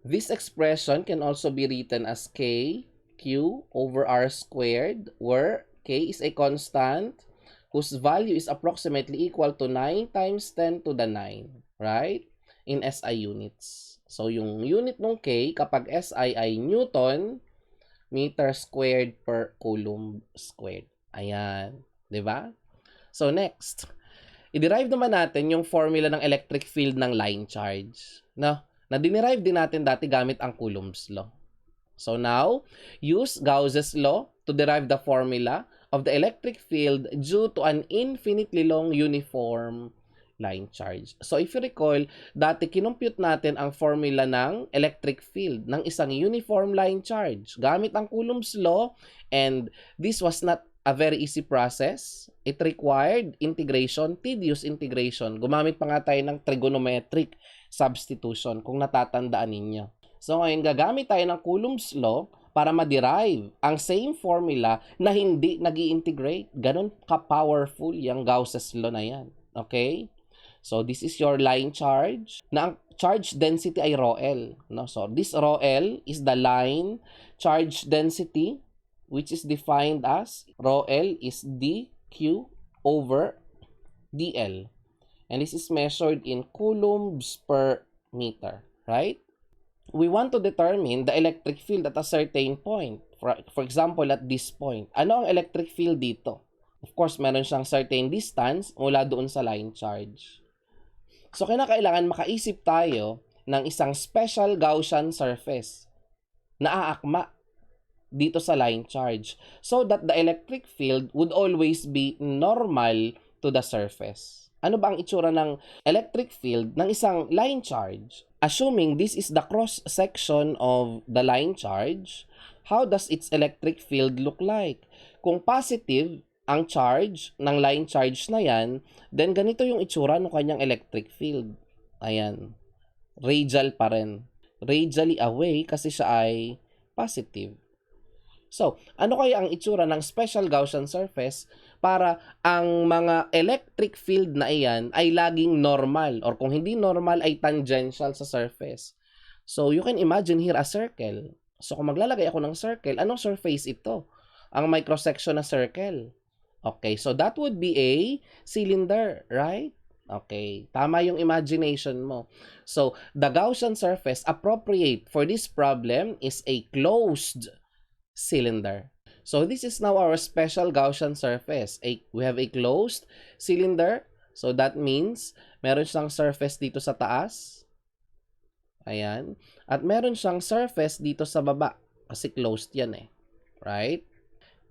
This expression can also be written as K, Q over R squared, where K is a constant whose value is approximately equal to 9 times 10 to the 9, right? In SI units. So, yung unit ng K, kapag SI ay Newton, meter squared per Coulomb squared. Ayan. Diba? So, next. I-derive naman natin yung formula ng electric field ng line charge. No? Na dinerive din natin dati gamit ang Coulomb's law. So now, use Gauss's law to derive the formula of the electric field due to an infinitely long uniform line charge. So if you recall, dati kinumpute natin ang formula ng electric field ng isang uniform line charge gamit ang Coulomb's law, and this was not a very easy process. It required integration, tedious integration. Gumamit pa nga tayo ng trigonometric substitution kung natatandaan ninyo. So ngayon gagamit tayo ng Coulomb's law para ma-derive ang same formula na hindi nag-i-integrate. Ganun ka-powerful yung Gauss's law na yan. Okay? So this is your line charge na ang charge density ay rho L. No? So this rho L is the line charge density which is defined as rho L is dq over dl. And this is measured in coulombs per meter, right? We want to determine the electric field at a certain point. For example, at this point. Ano ang electric field dito? Of course, meron siyang certain distance mula doon sa line charge. So, kinakailangan makaisip tayo ng isang special Gaussian surface na aakma dito sa line charge so that the electric field would always be normal to the surface. Ano ba ang itsura ng electric field ng isang line charge? Assuming this is the cross-section of the line charge, how does its electric field look like? Kung positive ang charge ng line charge na yan, then ganito yung itsura ng kanyang electric field. Ayan. Radial pa rin. Radially away kasi siya ay positive. So, ano kaya ang itsura ng special Gaussian surface para ang mga electric field na iyan ay laging normal or kung hindi normal ay tangential sa surface? So, you can imagine here a circle. So, kung maglalagay ako ng circle, anong surface ito? Ang may cross-section na circle. Okay, so that would be a cylinder, right? Okay, tama yung imagination mo. So, the Gaussian surface appropriate for this problem is a closed cylinder. So this is now our special Gaussian surface. We have a closed cylinder. So that means meron siyang surface dito sa taas. Ayan. At meron siyang surface dito sa baba. Kasi closed yan eh. Right?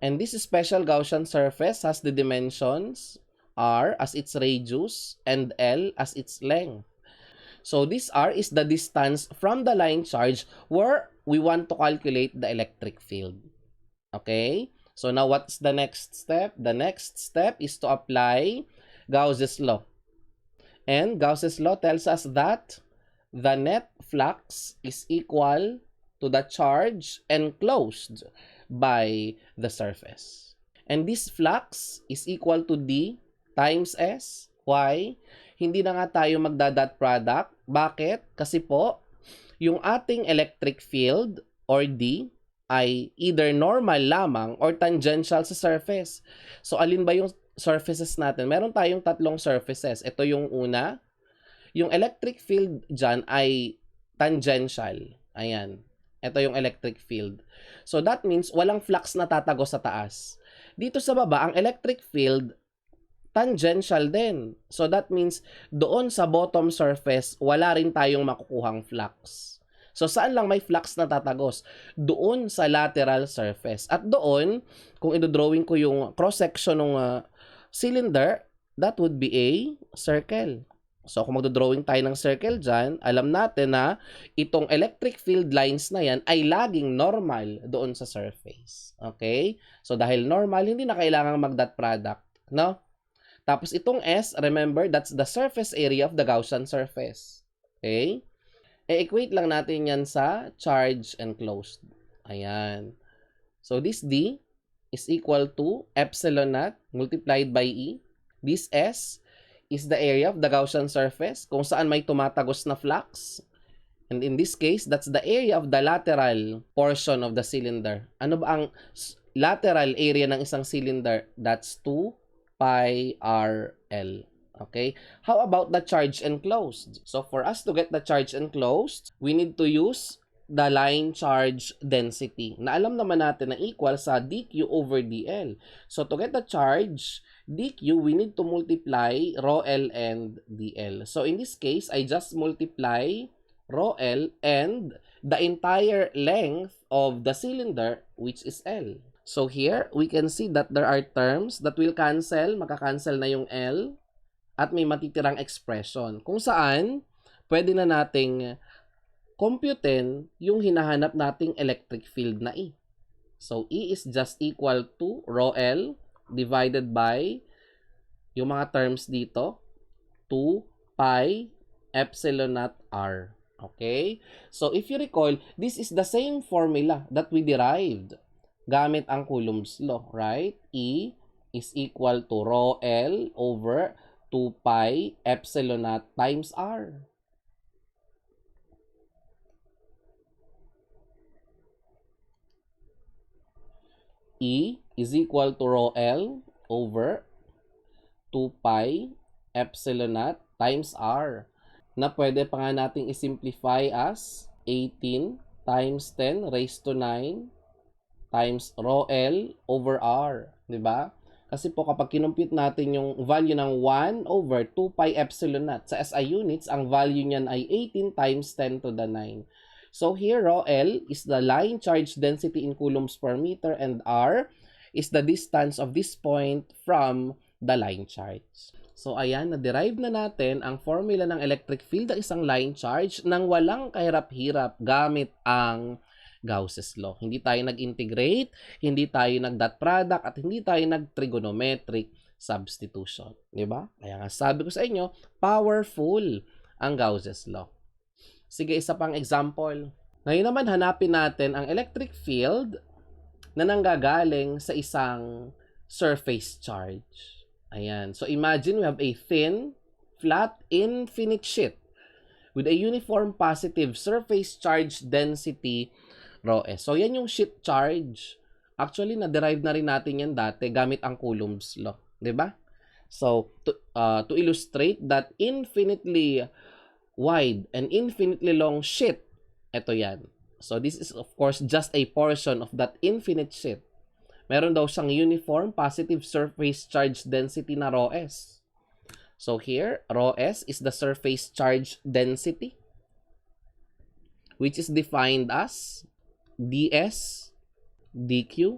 And this special Gaussian surface has the dimensions R as its radius and L as its length. So this R is the distance from the line charge where we want to calculate the electric field. Okay? So now what's the next step? The next step is to apply Gauss's law. And Gauss's law tells us that the net flux is equal to the charge enclosed by the surface. And this flux is equal to D times S. Why? Hindi na nga tayo magda-dot product. Bakit? Kasi po, yung ating electric field or D ay either normal lamang or tangential sa surface. So, alin ba yung surfaces natin? Meron tayong tatlong surfaces. Ito yung una. Yung electric field dyan ay tangential. Ayan. Ito yung electric field. So, that means walang flux na tatago sa taas. Dito sa baba, ang electric field tangential din. So that means doon sa bottom surface, wala rin tayong makukuhang flux. So saan lang may flux na tatagos? Doon sa lateral surface. At doon, kung i-drawing ko yung cross-section ng cylinder, that would be a circle. So kung magdodrawing tayo ng circle dyan, alam natin na itong electric field lines na yan ay laging normal doon sa surface. Okay? So dahil normal, hindi na kailangang mag-dot product. No? Tapos itong S, remember, that's the surface area of the Gaussian surface. Okay? E-equate lang natin yan sa charge enclosed. Ayan. So this D is equal to epsilon naught multiplied by E. This S is the area of the Gaussian surface kung saan may tumatagos na flux. And in this case, that's the area of the lateral portion of the cylinder. Ano ba ang lateral area ng isang cylinder? That's 2 pi RL. Okay? How about the charge enclosed? So for us to get the charge enclosed, we need to use the line charge density. Na alam naman natin na equal sa dq over dl. So to get the charge dq, we need to multiply rho L and dl. So in this case, I just multiply rho L and the entire length of the cylinder, which is L. So here, we can see that there are terms that will cancel. Makakancel na yung L. At may matitirang expression. Kung saan, pwede na nating computein yung hinahanap nating electric field na E. So, E is just equal to rho L divided by yung mga terms dito, 2 pi epsilon naught R. Okay? So, if you recall, this is the same formula that we derived gamit ang Coulomb's law, right? E is equal to rho L over 2 pi epsilon naught times R. E is equal to rho L over 2 pi epsilon naught times R. Na pwede pa nga nating isimplify as 18 times 10 raised to 9 times rho L over R. Diba? Kasi po kapag kinumpute natin yung value ng 1 over 2 pi epsilon naught sa SI units, ang value niyan ay 18 times 10 to the 9. So here, rho L is the line charge density in coulombs per meter and R is the distance of this point from the line charge. So ayan, na-derive na natin ang formula ng electric field ng isang line charge nang walang kahirap-hirap gamit ang Gauss's law. Hindi tayo nag-integrate, hindi tayo nag-dot product, at hindi tayo nag-trigonometric substitution. Diba? Kaya nga sabi ko sa inyo, powerful ang Gauss's law. Sige, isa pang example. Ngayon naman hanapin natin ang electric field na nanggagaling sa isang surface charge. Ayan. So imagine we have a thin, flat, infinite sheet with a uniform positive surface charge density ρS. So yan yung sheet charge. Actually, na-derive na rin natin yan dati gamit ang Coulomb's law. Diba? So, to illustrate that infinitely wide and infinitely long sheet, ito yan. So, this is of course just a portion of that infinite sheet. Meron daw siyang uniform positive surface charge density na ρS. So, here, ρS is the surface charge density, which is defined as ds dq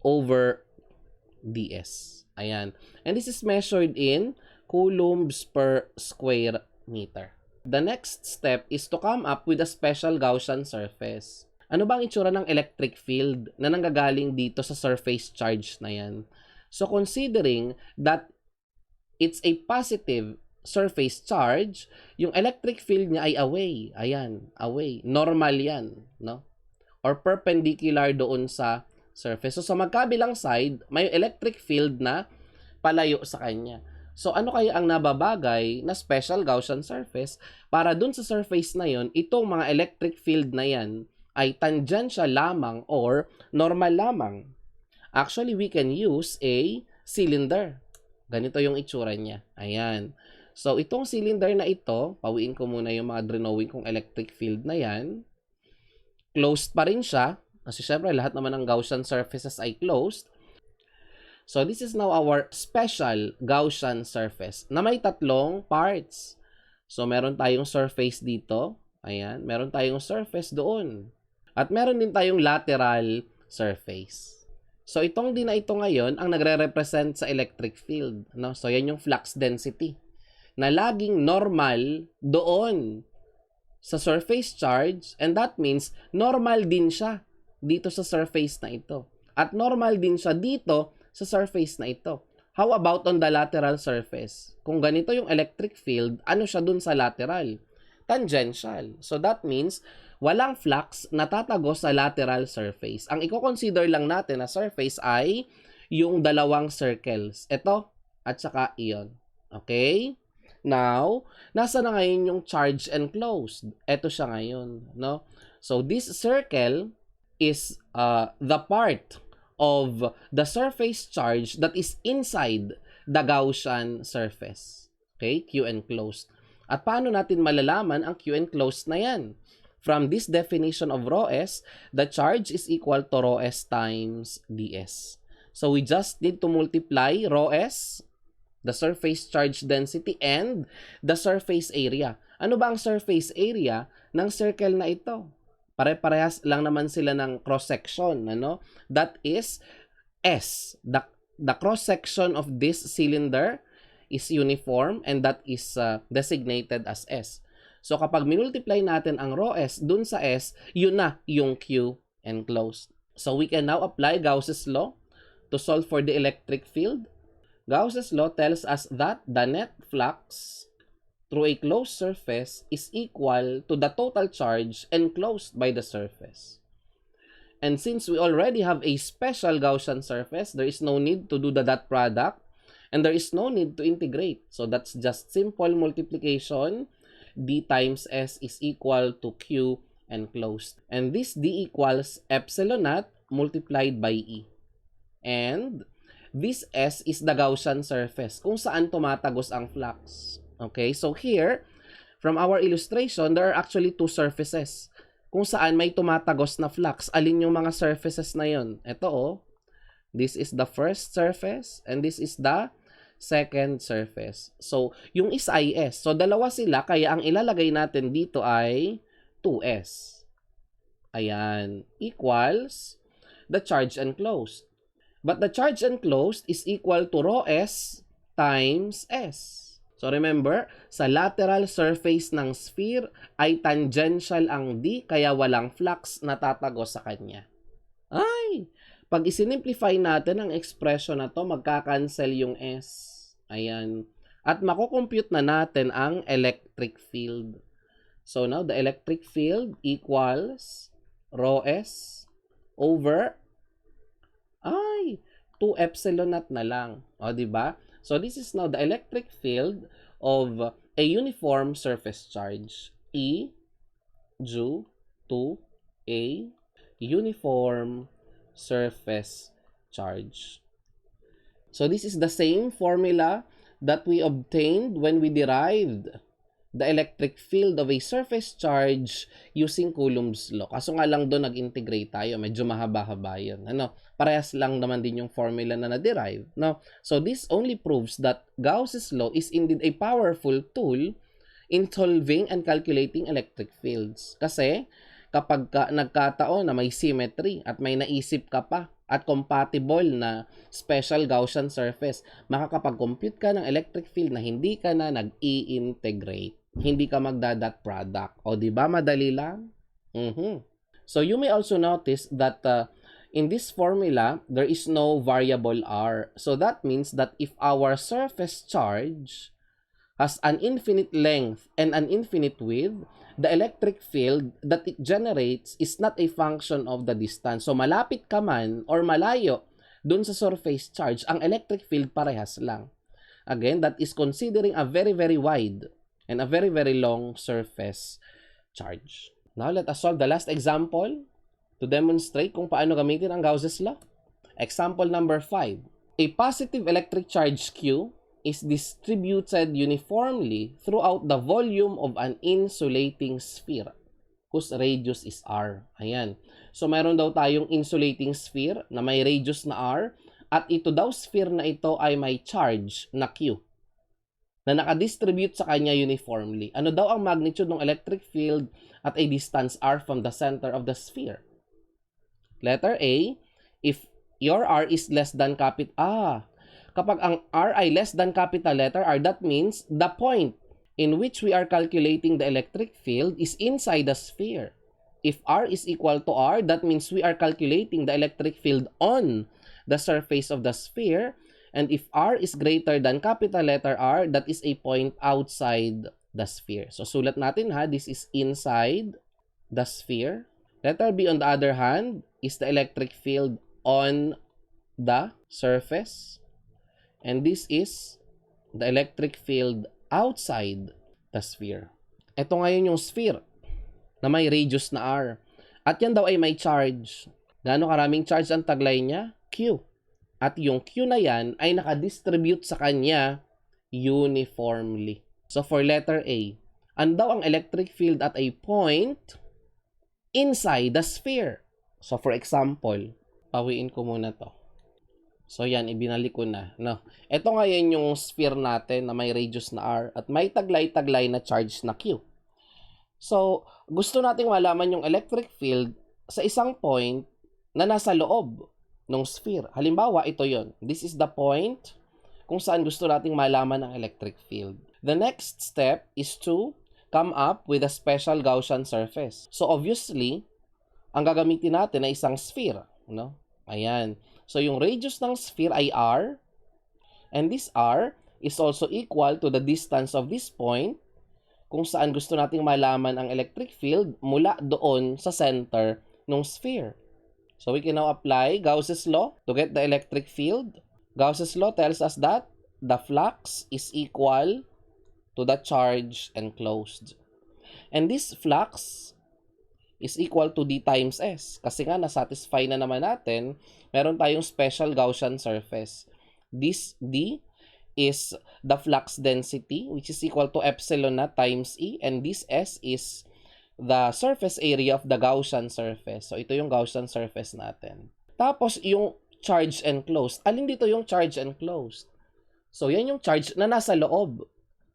over ds. Ayan. And this is measured in coulombs per square meter. The next step is to come up with a special Gaussian surface. Ano bang itsura ng electric field na nanggagaling dito sa surface charge na yan? So considering that it's a positive surface charge, yung electric field niya ay away. Ayan, away. Normal yan, no? Or perpendicular doon sa surface. So, sa magkabilang side, may electric field na palayo sa kanya. So, ano kaya ang nababagay na special Gaussian surface para dun sa surface na yon, itong mga electric field na yan ay tangential lamang or normal lamang? Actually, we can use a cylinder. Ganito yung itsura niya. Ayan. So, itong cylinder na ito, pawiin ko muna yung mga drawing kong electric field na yan. Closed pa rin siya. Kasi syempre, lahat naman ng Gaussian surfaces ay closed. So, this is now our special Gaussian surface na may tatlong parts. So, meron tayong surface dito. Ayan. Meron tayong surface doon. At meron din tayong lateral surface. So, itong din na ito ngayon ang nagre-represent sa electric field. No? So, yan yung flux density na laging normal doon sa surface charge, and that means normal din siya dito sa surface na ito. At normal din siya dito sa surface na ito. How about on the lateral surface? Kung ganito yung electric field, ano siya dun sa lateral? Tangential. So that means walang flux na tatago sa lateral surface. Ang i-consider lang natin na surface ay yung dalawang circles. Ito at saka iyon. Okay? Now, nasa na ngayon yung charge enclosed? Ito siya ngayon, no? So, this circle is the part of the surface charge that is inside the Gaussian surface. Okay? Q enclosed. At paano natin malalaman ang Q enclosed na yan? From this definition of ρS, the charge is equal to ρS times ds. So, we just need to multiply ρS, the surface charge density, and the surface area. Ano ba ang surface area ng circle na ito? Pare-parehas lang naman sila ng cross-section, ano? That is S. The cross-section of this cylinder is uniform and that is designated as S. So kapag minultiply natin ang ρS dun sa S, yun na yung Q enclosed. So we can now apply Gauss's law to solve for the electric field. Gauss's law tells us that the net flux through a closed surface is equal to the total charge enclosed by the surface. And since we already have a special Gaussian surface, there is no need to do the dot product and there is no need to integrate. So that's just simple multiplication. D times S is equal to Q enclosed. And this D equals epsilon naught multiplied by E. And this S is the Gaussian surface kung saan tumatagos ang flux. Okay, so here, from our illustration, there are actually two surfaces kung saan may tumatagos na flux. Alin yung mga surfaces na yon? Ito oh, this is the first surface and this is the second surface. So, yung isa ay S. So, dalawa sila, kaya ang ilalagay natin dito ay 2S. Ayan, equals the charge enclosed. But the charge enclosed is equal to ρS times S. So remember, sa lateral surface ng sphere ay tangential ang D kaya walang flux na tatago sa kanya. Ay! Pag isinimplify natin ang expression na to, magkakancel yung S. Ayan. At makukompute na natin ang electric field. So now, the electric field equals rho S over 2 epsilon naught na lang. O, diba? So this is now the electric field of a uniform surface charge. E due to a uniform surface charge. So this is the same formula that we obtained when we derived the electric field of a surface charge using Coulomb's law. Kaso nga lang doon nag-integrate tayo. Medyo mahaba-haba yun. Parehas lang naman din yung formula na na-derive. No? So this only proves that Gauss's law is indeed a powerful tool in solving and calculating electric fields. Kasi kapag nagkataon na may symmetry at may naisip ka pa at compatible na special Gaussian surface, makakapag-compute ka ng electric field na hindi ka na nag-i-integrate. Hindi ka magda-dot product. O, di ba madali lang? So, you may also notice that in this formula, there is no variable r. So, that means that if our surface charge has an infinite length and an infinite width, the electric field that it generates is not a function of the distance. So, malapit ka man or malayo dun sa surface charge, ang electric field parehas lang. Again, that is considering a very, very wide and a very, very long surface charge. Now, let us solve the last example to demonstrate kung paano gamitin ang Gauss's law. Example number 5. A positive electric charge Q is distributed uniformly throughout the volume of an insulating sphere whose radius is r. Ayan. So, mayroon daw tayong insulating sphere na may radius na r at ito daw sphere na ito ay may charge na Q na nakadistribute sa kanya uniformly. Ano daw ang magnitude ng electric field at a distance r from the center of the sphere? Letter A, if your r is less than kapag ang r ay less than capital letter r, that means the point in which we are calculating the electric field is inside the sphere. If r is equal to r, that means we are calculating the electric field on the surface of the sphere. And if r is greater than capital letter R, that is a point outside the sphere. So, sulat natin ha, this is inside the sphere. Letter B, on the other hand, is the electric field on the surface. And this is the electric field outside the sphere. Ito ngayon yung sphere na may radius na R. At yan daw ay may charge. Gaano karaming charge ang taglay niya? Q. At yung Q na yan ay nakadistribute sa kanya uniformly. So for letter A, ano daw ang electric field at a point inside the sphere? So for example, pawiin ko muna to. So yan, ibinalik ko na. No. Ito ngayon yung sphere natin na may radius na R at may taglay-taglay na charge na Q. So, gusto nating malaman yung electric field sa isang point na nasa loob ng sphere. Halimbawa, ito yon. This is the point kung saan gusto nating malaman ang electric field. The next step is to come up with a special Gaussian surface. So, obviously, ang gagamitin natin ay isang sphere. No? Ayan. So, yung radius ng sphere ay r. And this r is also equal to the distance of this point kung saan gusto nating malaman ang electric field mula doon sa center ng sphere. So we can now apply Gauss's law to get the electric field. Gauss's law tells us that the flux is equal to the charge enclosed. And this flux is equal to D times S. Kasi nga, nasatisfy na naman natin, meron tayong special Gaussian surface. This D is the flux density, which is equal to epsilon naught times E. And this S is the surface area of the Gaussian surface. So, ito yung Gaussian surface natin. Tapos, yung charge enclosed. Alin dito yung charge enclosed? So, yan yung charge na nasa loob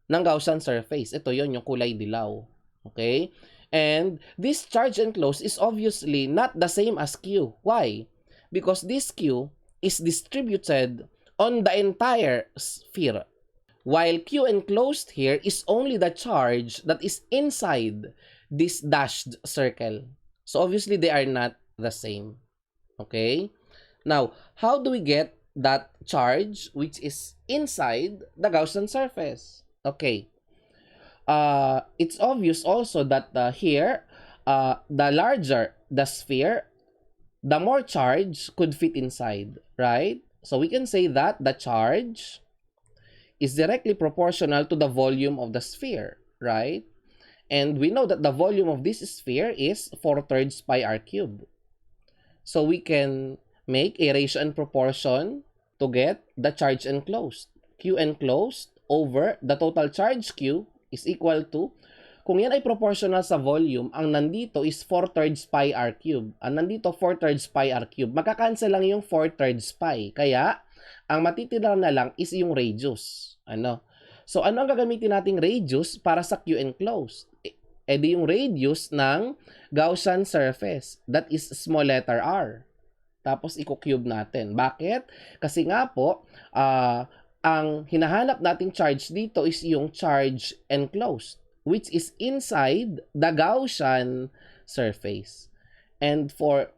ng Gaussian surface. Ito yon yung kulay dilaw. Okay? And this charge enclosed is obviously not the same as Q. Why? Because this Q is distributed on the entire sphere. while Q enclosed here is only the charge that is inside this dashed circle. So obviously they are not the same. Okay? Now, how do we get that charge which is inside the Gaussian surface? Okay. It's obvious also that here, the larger the sphere, the more charge could fit inside, right? So we can say that the charge is directly proportional to the volume of the sphere, right? And we know that the volume of this sphere is 4/3 pi r cubed. So we can make a ratio and proportion to get the charge enclosed. Q enclosed over the total charge Q is equal to, kung yan ay proportional sa volume, ang nandito is 4/3 pi r cubed. Ang nandito 4/3 pi r cubed. Magkakancel lang yung 4/3 pi. Kaya, ang matitira na lang is yung radius. Ano? So, ano ang gagamitin nating radius para sa Q enclosed? Di yung radius ng Gaussian surface. That is small letter r. Tapos, i-cube natin. Bakit? Kasi nga po, ang hinahanap nating charge dito is yung charge enclosed, which is inside the Gaussian surface. And for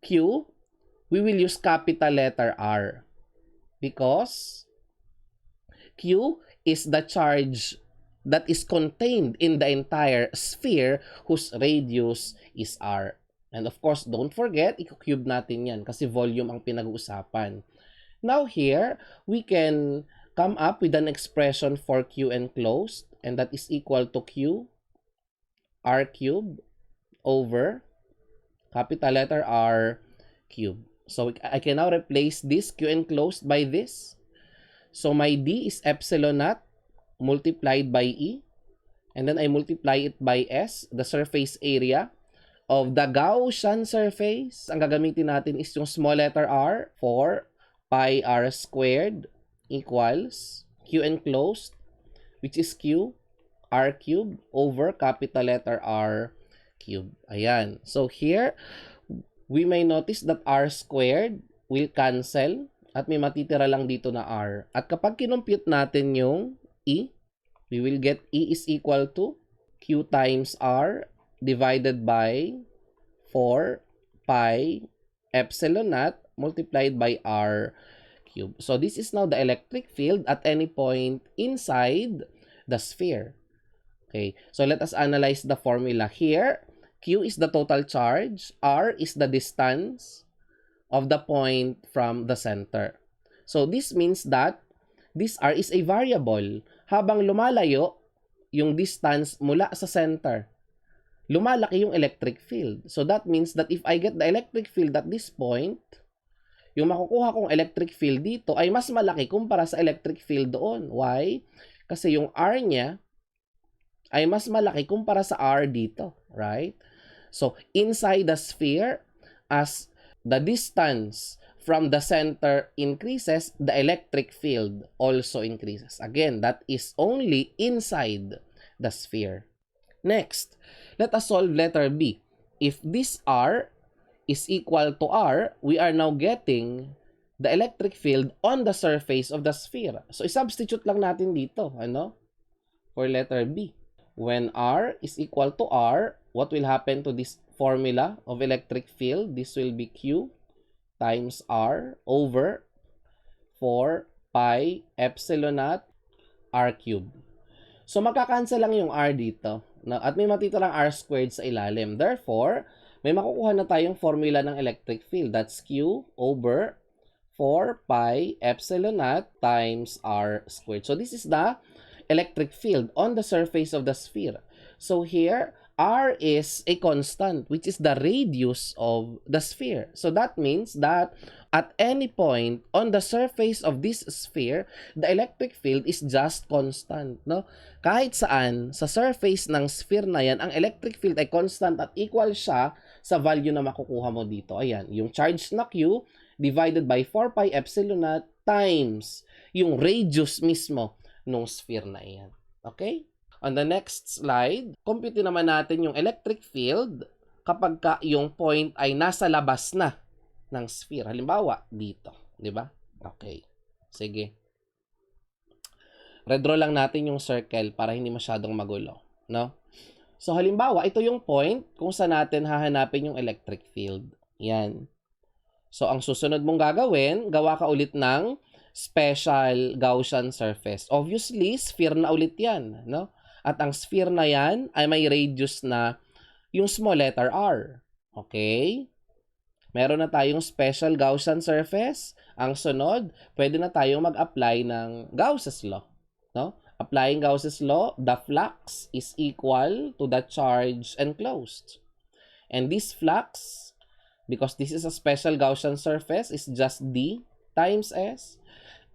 Q, we will use capital letter R because Q is the charge that is contained in the entire sphere whose radius is R. And of course, don't forget, i-cube natin yan kasi volume ang pinag-uusapan. Now here, we can come up with an expression for Q enclosed, and that is equal to Q R cubed over capital letter R cubed. So I can now replace this Q enclosed by this. So my D is epsilon naught multiplied by E, and then I multiply it by S, the surface area of the Gaussian surface. Ang gagamitin natin is yung small letter r, 4 pi r squared equals Q enclosed, which is Q r cubed over capital letter R cubed. Ayan. So here, we may notice that r squared will cancel at may matitira lang dito na r. At kapag kinumpute natin yung E, we will get E is equal to Q times R divided by 4 pi epsilon naught multiplied by R cube. So this is now the electric field at any point inside the sphere. Okay, so let us analyze the formula here. Q is the total charge, R is the distance of the point from the center. So this means that this R is a variable. Habang lumalayo yung distance mula sa center, lumalaki yung electric field. So that means that if I get the electric field at this point, yung makukuha kong electric field dito ay mas malaki kumpara sa electric field doon. Why? Kasi yung R niya ay mas malaki kumpara sa R dito, right? So inside the sphere, as the distance from the center increases, the electric field also increases. Again, that is only inside the sphere. Next, let us solve letter B. If this R is equal to R, we are now getting the electric field on the surface of the sphere. So, i-substitute lang natin dito, ano? For letter B. When R is equal to R, what will happen to this formula of electric field? This will be Q times R over 4 pi epsilon naught R cubed. So, magkakancel lang yung R dito. At may matitirang R squared sa ilalim. Therefore, may makukuha na tayong formula ng electric field. That's Q over 4 pi epsilon naught times R squared. So, this is the electric field on the surface of the sphere. So, here, R is a constant, which is the radius of the sphere. So that means that at any point on the surface of this sphere, the electric field is just constant. No? Kahit saan, sa surface ng sphere na yan, ang electric field ay constant at equal siya sa value na makukuha mo dito. Ayan, yung charge na Q divided by 4 pi epsilon naught times yung radius mismo ng sphere na yan. Okay? On the next slide, compute naman natin yung electric field kapag yung point ay nasa labas na ng sphere. Halimbawa, dito. Di ba? Okay. Sige. Redraw lang natin yung circle para hindi masyadong magulo, no? So, halimbawa, ito yung point kung saan natin hahanapin yung electric field. Yan. So, ang susunod mong gagawin, gawa ka ulit ng special Gaussian surface. Obviously, sphere na ulit yan, no? At ang sphere na yan ay may radius na yung small letter r. Okay? Meron na tayong special Gaussian surface. Ang sunod, pwede na tayong mag-apply ng Gauss's law, no? Applying Gauss's law, the flux is equal to the charge enclosed. And this flux, because this is a special Gaussian surface, is just D times S.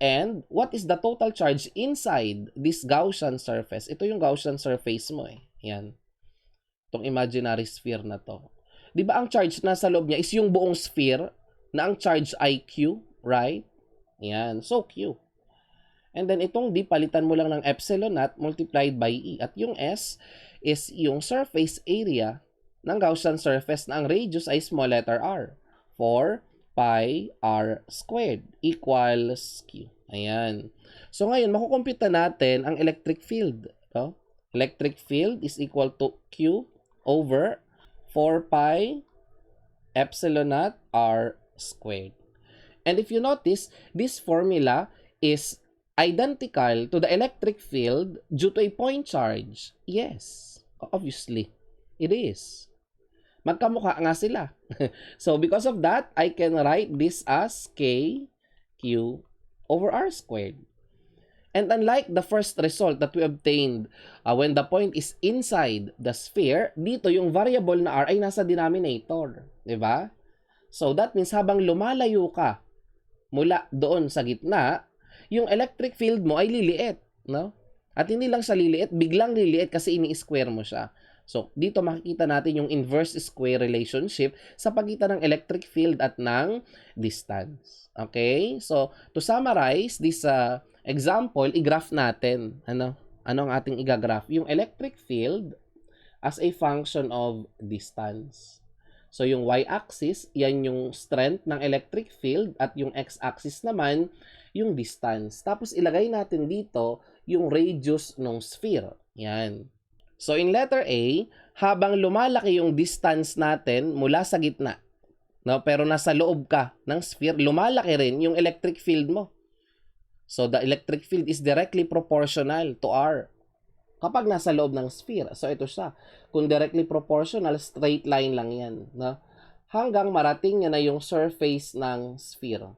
And what is the total charge inside this Gaussian surface? Ito yung Gaussian surface mo eh. Yan. Itong imaginary sphere na to. Di ba ang charge na sa loob niya is yung buong sphere na ang charge ay Q, right? Yan. So, Q. And then itong D, palitan mo lang ng epsilon naught multiplied by E. At yung S is yung surface area ng Gaussian surface na ang radius ay small letter r. 4 pi r squared equals Q. Ayan. So ngayon, makukumpita natin ang electric field. No? Electric field is equal to Q over 4 pi epsilon naught r squared. And if you notice, this formula is identical to the electric field due to a point charge. Yes, obviously, it is. Magkamukha nga sila. So, because of that, I can write this as K Q over R squared. And unlike the first result that we obtained when the point is inside the sphere, dito yung variable na R ay nasa denominator. Diba? So, that means habang lumalayo ka mula doon sa gitna, yung electric field mo ay liliit, no? At hindi lang siya liliit, biglang liliit kasi ini-square mo siya. So, dito makikita natin yung inverse square relationship sa pagitan ng electric field at ng distance. Okay? So, to summarize this example, i-graph natin. Ano ang ating i-graph? Yung electric field as a function of distance. So, yung y-axis, yan yung strength ng electric field at yung x-axis naman, yung distance. Tapos ilagay natin dito yung radius ng sphere. Yan. So in letter A, habang lumalaki yung distance natin mula sa gitna, no, pero nasa loob ka ng sphere, lumalaki rin yung electric field mo. So the electric field is directly proportional to R kapag nasa loob ng sphere. So ito siya. Kung directly proportional, straight line lang yan, no? Hanggang marating niya na yung surface ng sphere.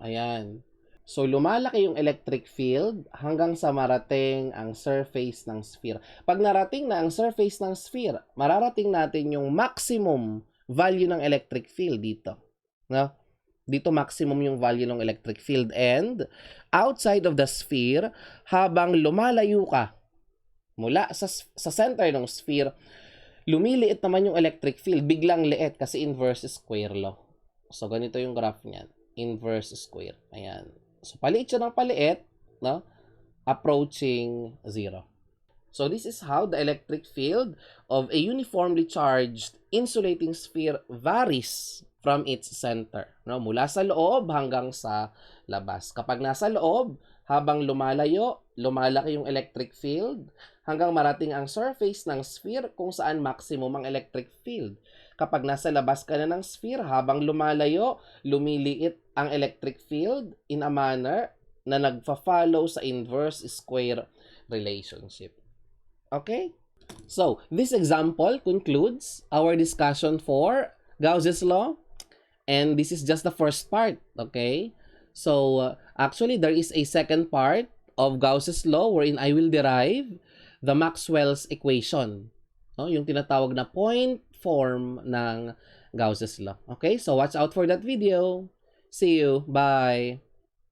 Ayan. So, lumalaki yung electric field hanggang sa marating ang surface ng sphere. Pag narating na ang surface ng sphere, mararating natin yung maximum value ng electric field dito. No? Dito maximum yung value ng electric field. And outside of the sphere, habang lumalayo ka mula sa center ng sphere, lumiliit naman yung electric field. Biglang liit kasi inverse square law. So, ganito yung graph niyan. Inverse square. Ayan. So, paliit siya ng paliit, no? Approaching 0. So, this is how the electric field of a uniformly charged insulating sphere varies from its center. No? Mula sa loob hanggang sa labas. Kapag nasa loob, habang lumalayo, lumalaki yung electric field hanggang marating ang surface ng sphere kung saan maximum ang electric field. Kapag nasa labas ka na ng sphere, habang lumalayo, lumiliit ang electric field in a manner na nagfa-follow sa inverse square relationship. Okay? So, this example concludes our discussion for Gauss's law. And this is just the first part. Okay? So, actually, there is a second part of Gauss's law wherein I will derive the Maxwell's equation. No? Yung tinatawag na point form ng Gauss's law. Okay? So, watch out for that video. See you. Bye.